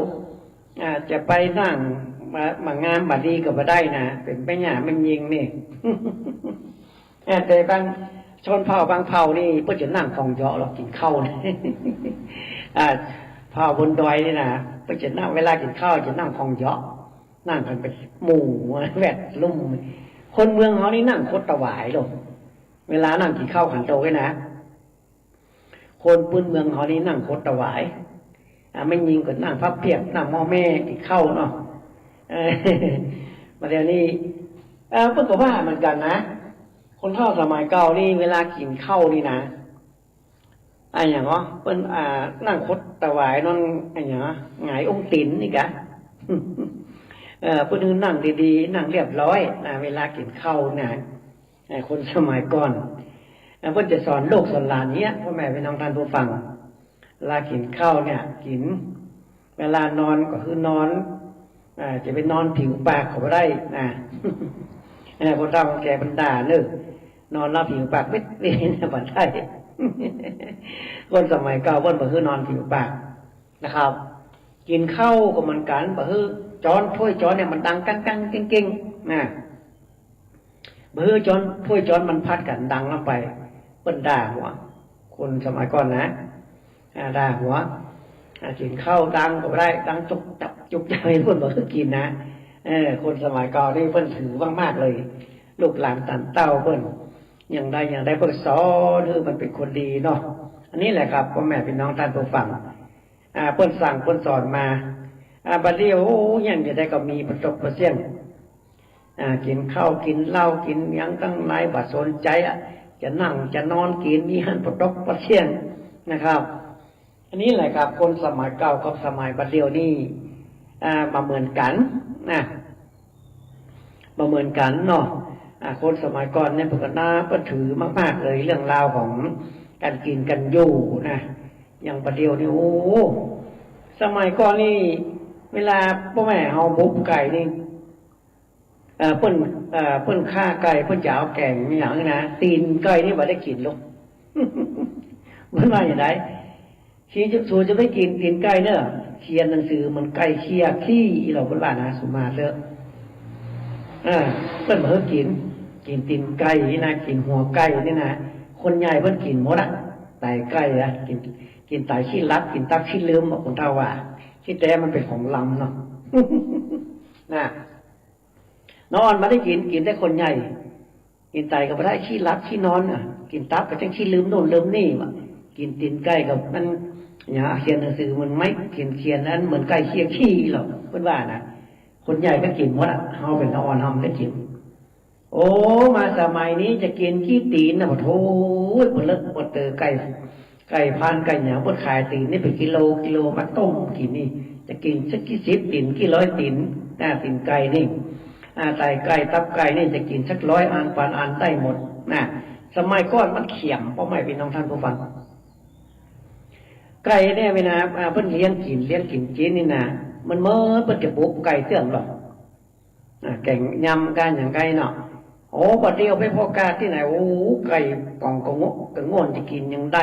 จะไปนั่งมางานบัดดีก็บ่ได้นะเป็นไปหยามันยิงนี่ แต่บางชนเผ่าบางเผ่านี่เพิ่นจะนั่งของเยาะหรอกกินข้าวนี่ เผ่าบนดอยนี่นะเพิ่นจะนั่งเวลากินข้าวจะนั่งของเยาะนั่งกันเป็นหมู่แวดลุ่มคนเมืองเขานี่นั่งคดตะหวายหรอกเวลานั่งกินข้าวขันโตไว้นะคนพื้นเมืองเขานี่นั่งคดตะหวายไม่ยิงก็นั่งพับเพียบนั่งมอแม่กินข้าวเนาะมาเดี๋ยวนี้เพิ่นก็ว่าเหมือนกันนะคนเฒ่าสมัยเก่านี่เวลากินข้าวนี่นะอย่างเนาะเพิ่นนั่งคดตะหวายนอนอย่างเนาะหงายองค์ตินนี่กะเพิ่นนั่งดีๆนั่งเรียบร้อยเวลากินข้าวนะคนสมัยก่อนเพิ่นจะสอนลูกสอนหลานเนี้ยพ่อแม่พี่น้องท่านผู้ฟังเวลากินข้าวเนี่ยกินเวลานอนก็คือนอนจะไปนอนผิวปากก็ได้นะคนเฒ่าคนแก่บรรดาเนอะนอนแล้วผิวปากไม่ได้นะบ่ได้คนสมัยเก่าเพิ่นบ่คือนอนผิวปากนะครับกินข้าวก็เหมือนกันบ่คือจอนถ้วยจอนเนี่ยมันดังกังๆเก่งๆนะบ่คือจอนถ้วยจอนมันพัดกันดังลงไปเพิ่นด่าหัวคนสมัยก่อนนะด่าหัวกินข้าวดังก็บ่ได้ดังจุกใจเพิ่นบ่คือกินนะคนสมัยก่อนนี่เพิ่นถือมากๆเลยลูกหลานตันเต้าเพิ่นอย่างใดเพิ่นสอนคือมันเป็นคนดีเนาะอันนี้แหละครับพ่อแม่พี่น้องท่านผู้ฟังเพิ่นสั่งเพิ่นสอนมาบัดนี้โอ้ยังจะได้ก็มีประสบประเสียงกินข้าวกินเหล้ากินหยังตั้งหลายบ่สนใจจะนั่งจะนอนกินมีหันประสบประเสียงนะครับอันนี้แหละครับคนสมัยเก่ากับสมัยบัดเดียวนี่มาเหมือนกันนะมาเหมือนกันเนาะคนสมัยก่อนเนี่ยเพิ่นก็น่าเพิ่นถือมากๆเลยเรื่องราวของการกินกันอยู่นะอย่างบัดเดียวนี่โอ้สมัยก่อนนี่ เวลาพ่อแม่เฮาบุกไก่นี่เพิ่นฆ่าไก่เพิ่นจะเอาแกงมีหยังนะตีนไก่นี่บ่ได้กินลูก มันว่าอย่างไรชี้จะสูจะไม่กินตีนไก่เนอะเขียนหนังสือมันไก่เคียขี้เราเป็นว่านะสุมาเถอะเพิ่นมากินตีนไก่นี่นะกินหัวไก่นี่นะคนใหญ่เพิ่นกินหมดอะไตไก่อะกินไตขี้ลับกินตับขี้ลืมบอกคนเท่าว่าขี้แต่มันเป็นของลำเนาะ นะนอนมาได้กินได้คนใหญ่กินไตก็ไม่ได้ขี้ลับขี้นอนอ่ะกินตับก็จังขี้ลืมโน่นลืมนี่วะกินตีนไก่กับมันเนี่ยเขียนหนังสือมันไม่เขียนนั้นเหมือนไก่เคียขี้หรอกเพื่อนว่านะคนใหญ่ก็กินหมดอ่ะเฮาเป็นอ่อนเฮาได้กินโอ้มาสมัยนี้จะกินขี้ตีนนะโธ่ปวดเลิกปวดเตอไก่พันไก่เหนียวปวดขายตีนนี่เป็นกิโลมาต้มกินนี่จะกินสักกี่สิบตีนกี่ร้อยตีนตีนไก่นี่ไตไก่ตับไก่นี่จะกินสัก100 อันพันอันได้หมดนะสมัยก่อนมันเขี่ยมเพราะไม่เป็นน้องท่านผู้ฟังไก่เนี่ยเวลาเพิ่นเลี้ยงกินจีนนี่นะมันเมื่อเพิ่นจะบุกไก่เตื้องหรอกแก่งยำกันอย่างไก่เนาะโอ้บัดเดียวไปพ่อกาที่ไหนโอ้ไก่กองกงงอนจะกินอย่างใด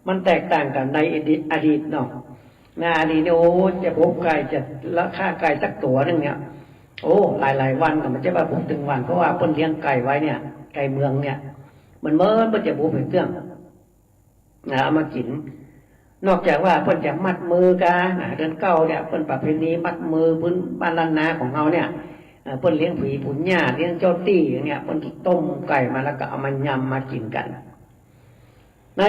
มันแตกต่างกันในอดีตเนาะอดีตเนี่ยโอ้จะบุกไก่จะราคาไก่สักตัวนึงเนี่ยโอ้หลายวันก็มันจะว่าบุกถึงวันเพราะว่าเพิ่นเลี้ยงไก่ไว้เนี่ยไก่เมืองเนี่ยมันเมื่อเพิ่นจะบุกไปเตื้องเอามากินนอกจากว่าเพิ่นจะมัดมือกันเดือนเก้าเนี่ยเพิ่นประเพณีมัดมือพื้นบ้านล้านนาของเราเนี่ยเพิ่นเลี้ยงผีผุนหญ้าเลี้ยงเจ้าตี้อย่างเงี้ยเพิ่นต้มไก่มาแล้วก็เอามายำมากินกัน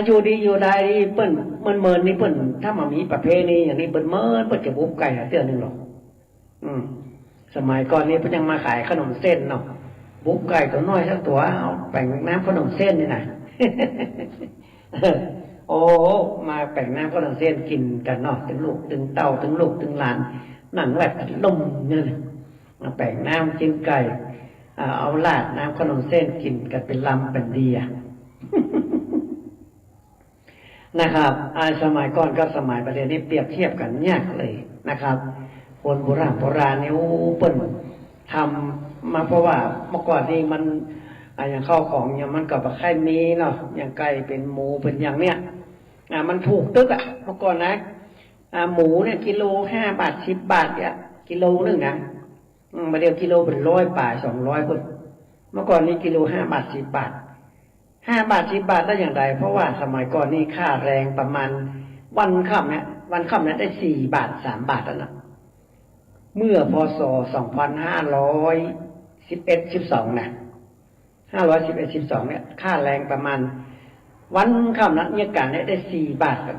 อยู่ดีอยู่ได้เพิ่นมันเมินนี่เพิ่นถ้ามามีประเพณีอย่างนี้เพิ่นเมินเพิ่นจะบุกไก่เตื้อนึงหรอกสมัยก่อนนี้เพิ่นยังมาขายขนมเส้นเนาะบุกไก่ตัวน้อยสักตัวเอาแป้งน้ำขนมเส้นนี่นะ โอ้มาแป้งน้ำขนมเส้นกินกันเนาะถึงลูกถึงเต้าถึงลูกถึงหลานนั่งแวดลมเนี่ยมาแป้งน้ำกินไก่เอาลาดน้ำขนมเส้นกินกันเป็นลำเป็นเดีย นะครับสมัยก่อนกับสมัยประเดี๋ยวนี้เปรียบเทียบกันยากเลยนะครับคนโบราณนี่โอ้เปิ้นทำมาเพราะว่าเมื่อก่อนนี่มันอย่างข้าวของอย่างมันกับไข่มีเนาะอย่างไก่เป็นหมูเป็นอย่างเนี้ยมันถูกตึกเมื่อก่อนนะหมูเนี่ยกิโล5 บาท10 บาทเนี่ยกิโลนึงนะมาเดียวกิโลเป็น100 บาท200คนเมื่อก่อนนี้กิโล5 บาท10 บาท5 บาท10 บาทได้อย่างไรเพราะว่าสมัยก่อนนี่ค่าแรงประมาณวันค่ำเนี่ยได้4 บาท3 บาทแล้วนะเมื่อพศ2511-12นะ511-12เนี่ยค่าแรงประมาณวันค่ำนั้นเนี่ยการได้4 บาทกับ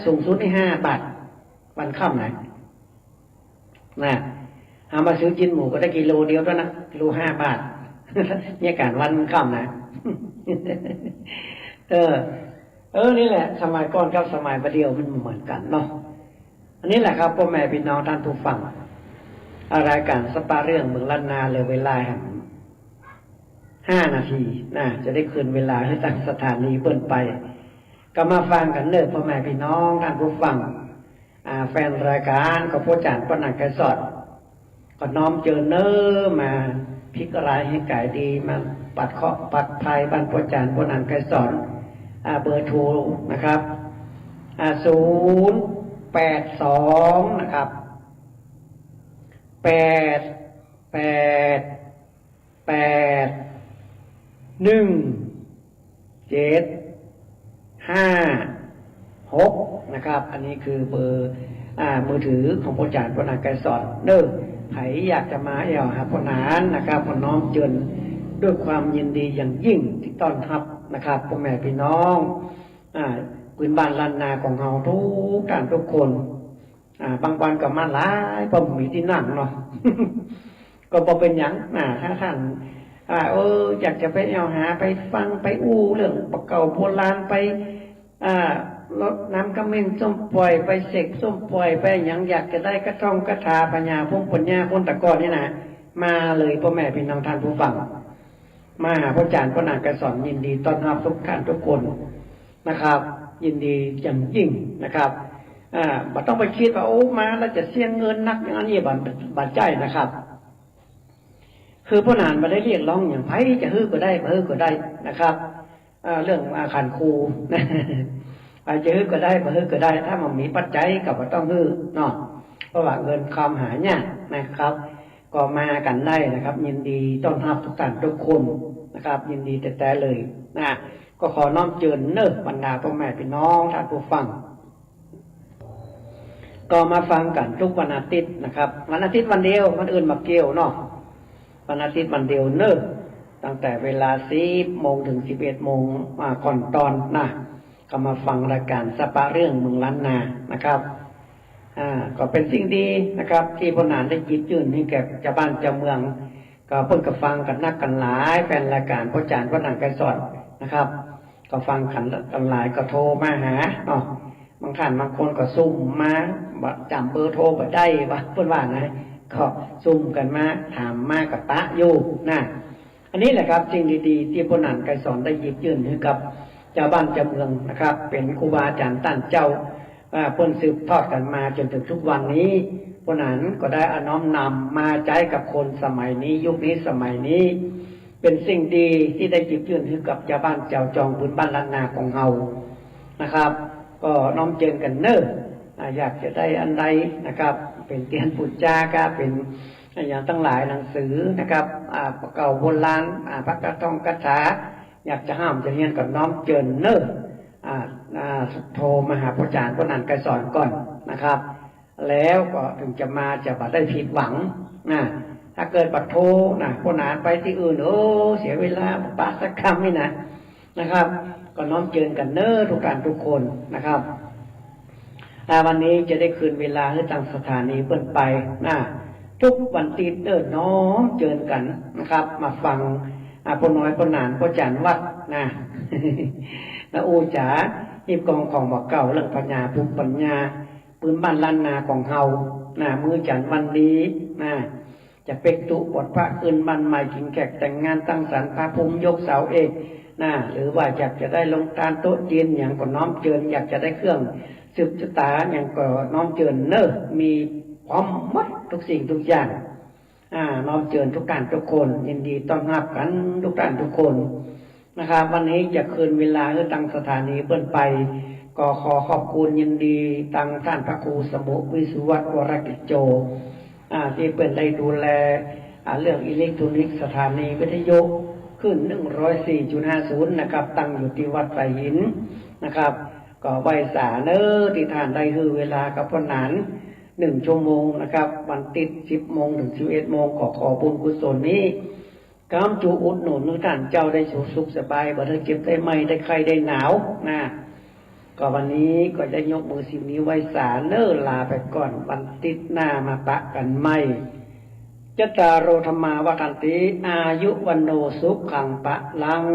สูงสุดได้5 บาทวันค่ำนะเอามาซื้อกินหมูก็ได้กิโลเดียวเท่านั้นกิโล5 บาทเนี่ยการวันค่ำนะนี่แหละสมัยก่อนกับสมัยประเดี๋ยวมันเหมือนกันเนาะอันนี้แหละครับพ่อแม่พี่น้องท่านผู้ฟังรายการสปาเรื่องเมืองล้านนาเลยเวลา5 นาทีจะได้คืนเวลาให้ทางสถานีเปิ้นไปก็มาฟังกันเด้อพ่อแม่พี่น้องท่านผู้ฟังแฟนรายการก็พ่อจานป้านันไก่สอดก็น้อมเจอเน้อมาพลิกรายให้ไก่ดีมาปัดเคาะปัดภัยบ้านพ่อจานป้านันไก่สอนเบอร์โทรนะครับ082นะครับ88175นะครับอันนี้คือเบอร์มือถือของพ่อจานพ่อนันไก่สอนเด้อใครอยากจะมาหาพ่อนานนะครับพ่อน้อมเจิญด้วยความยินดีอย่างยิ่งที่ต้อนรับนะครับพ่อแม่พี่น้องพื้นบ้านล้านนาของเราทุกท่านทุกคนบางวันก็มาหลายพอมีที่นั่งเนาะ ก็พอเป็นอย่างถ้าท่านอยากจะไปหาไปฟังไปอู้เรื่องปะเก่าโบราณไปรดน้ำกระเม็นส้มปล่อยไปเสกส้มปล่อยไปอย่างอยากจะได้กระท่องกระทาปัญญาพงปัญญาพนตะกอนนี่นะมาเลยพ่อแม่พี่น้องท่านผู้ฟังมาหาพ่อจานพ่อนันไก่สอนยินดีต้อนรับทุกท่านทุกคนนะครับยินดีอย่างยิ่งนะครับ บ่ต้องไปคิดว่าโอ้มาแล้วจะเสี่ยงเงินนักอย่างนี้บัดใจนะครับคือผู้นานมาได้เรียกร้องอย่างไผจะฮื้อก็ได้บ่ฮื้อก็ได้นะครับเรื่องอาคารครูอาจจะฮื้อก็ได้บ่ฮื้อก็ได้ถ้ามันมีปัจจัยก็บ่ต้องฮื้อเนาะเพราะว่าเงินคำหายากนะครับก็มากันได้นะครับยินดีต้อนรับทุกท่านทุกคนนะครับยินดีแต่เลยนะก็ขอน้อมเชิญเนบรรดาพ่อแม่พี่น้องท่านผู้ฟังก็มาฟังกันทุกวันอาทิตย์นะครับวันอาทิตย์วันเดียววันอื่นมาเกี่ยวเนาะวันอาทิตย์วันเดียวเนบตั้งแต่เวลา10 โมงถึง11 โมงก่อนตอนนะก็มาฟังรายการสปาเรื่องเมืองล้านนานะครับก็เป็นสิ่งดีนะครับที่พนานได้ยิบยื่นให้แก่ชาวบ้านชาวเมืองก็เพิ่งกับฟังกันนักกันหลายแฟนรายการพ่อจานพ่อนางไกรสอนนะครับก็ฟังกันหลายก็โทรมาหาเนาะบางท่านบางคนก็ซุ่มมาจำเบอร์โทรไปได้ว่าเพื่อนว่าไงก็ซุ่มกันมาถามมากับตะอยู่นะอันนี้แหละครับสิ่งดีๆที่พ่อนางไกรสอนได้ยิบยื่นให้กับชาวบ้านชาวเมืองนะครับเป็นครูบาอาจารย์ท่านเจ้าเพิ่นสืบทอดกันมาจนถึงทุกวันนี้พวกนั้นก็ได้น้อมนำมาใช้กับคนสมัยนี้ยุคนี้สมัยนี้เป็นสิ่งดีที่ได้จิบยื่นให้กับชาวบ้านเจ้าจองพื้นบ้านล้านนาของเฮานะครับก็น้อมเจริญกันเนอยากจะได้อันใดนะครับเป็นเตียนปุจจาก็เป็นอย่างตั้งหลายหนังสือนะครับเก่าโบราณพระกระท่องคาถาอยากจะห้ามจะเรียนกับน้อมเจริญเนโทรมาหาพระอาจารย์พระนันท์ไกรสอนก่อนนะครับแล้วก็ถึงจะมาจะบัดได้ผิดหวังนะถ้าเกิดบัดโทรนะพระนานไปที่อื่นเสียเวลาปะสักคำนี่นะครับก็น้อมเจริญกันทุกการทุกคนนะครับวันนี้จะได้คืนเวลาให้ทางสถานีเปิ้นไปนะทุกวันตีน้อมเจริญกันนะครับมาฟังพอน้อยพอนานพอจันวัดนะแล้วโอจ๋าอีบกองของบอกเก่าเรื่องปัญญาภูมิปัญญาปืนบ้านล้านนาของเฮามือจันวันดีจะเป็กตุบทพระคืนบันใหม่กินแขกแต่งงานตั้งสรรพระภูมิยกเสาเอกหรือว่าอยากจะได้ลงทานโต๊ะจีนอย่างก็น้อมเจิญอยากจะได้เครื่องสืบชะตาอย่างก็น้อมเจิญมีพร้อมหมดทุกสิ่งทุกอย่างน้อมเจิญทุกการทุกคนยินดีต้อนรับกันทุกท่านทุกคนนะครับวันนี้จะคืนเวลาให้ตั้งสถานีเปิ้นไปก็ขอขอบคุณยินดีตั้งท่านพระครูสมุวิสุวัตวรกิจโจที่เปิ้นได้ดูแลเรื่องอิเล็กทรอนิกส์สถานีวิทยุขึ้น 104.50 นะครับตั้งอยู่ที่วัดไผ่หินนะครับก็ไว้สาที่ท่านได้ฮือเวลากับพนาน1 ชั่วโมงนะครับวันติด10 โมงถึง 11 โมงขอบุญกุศลนี้กำจูอุดหนุนท่านเจ้าได้สุขสบายบ่ได้เก็บได้ไม่ได้ใครได้หนาวก็วันนี้ก็จะยกมือสิบนิ้วไว้สาลาไปก่อนวันติดหน้ามาปะกันใหม่จตารโรธรรมาวทันติอายุวันโนสุขังปะลัง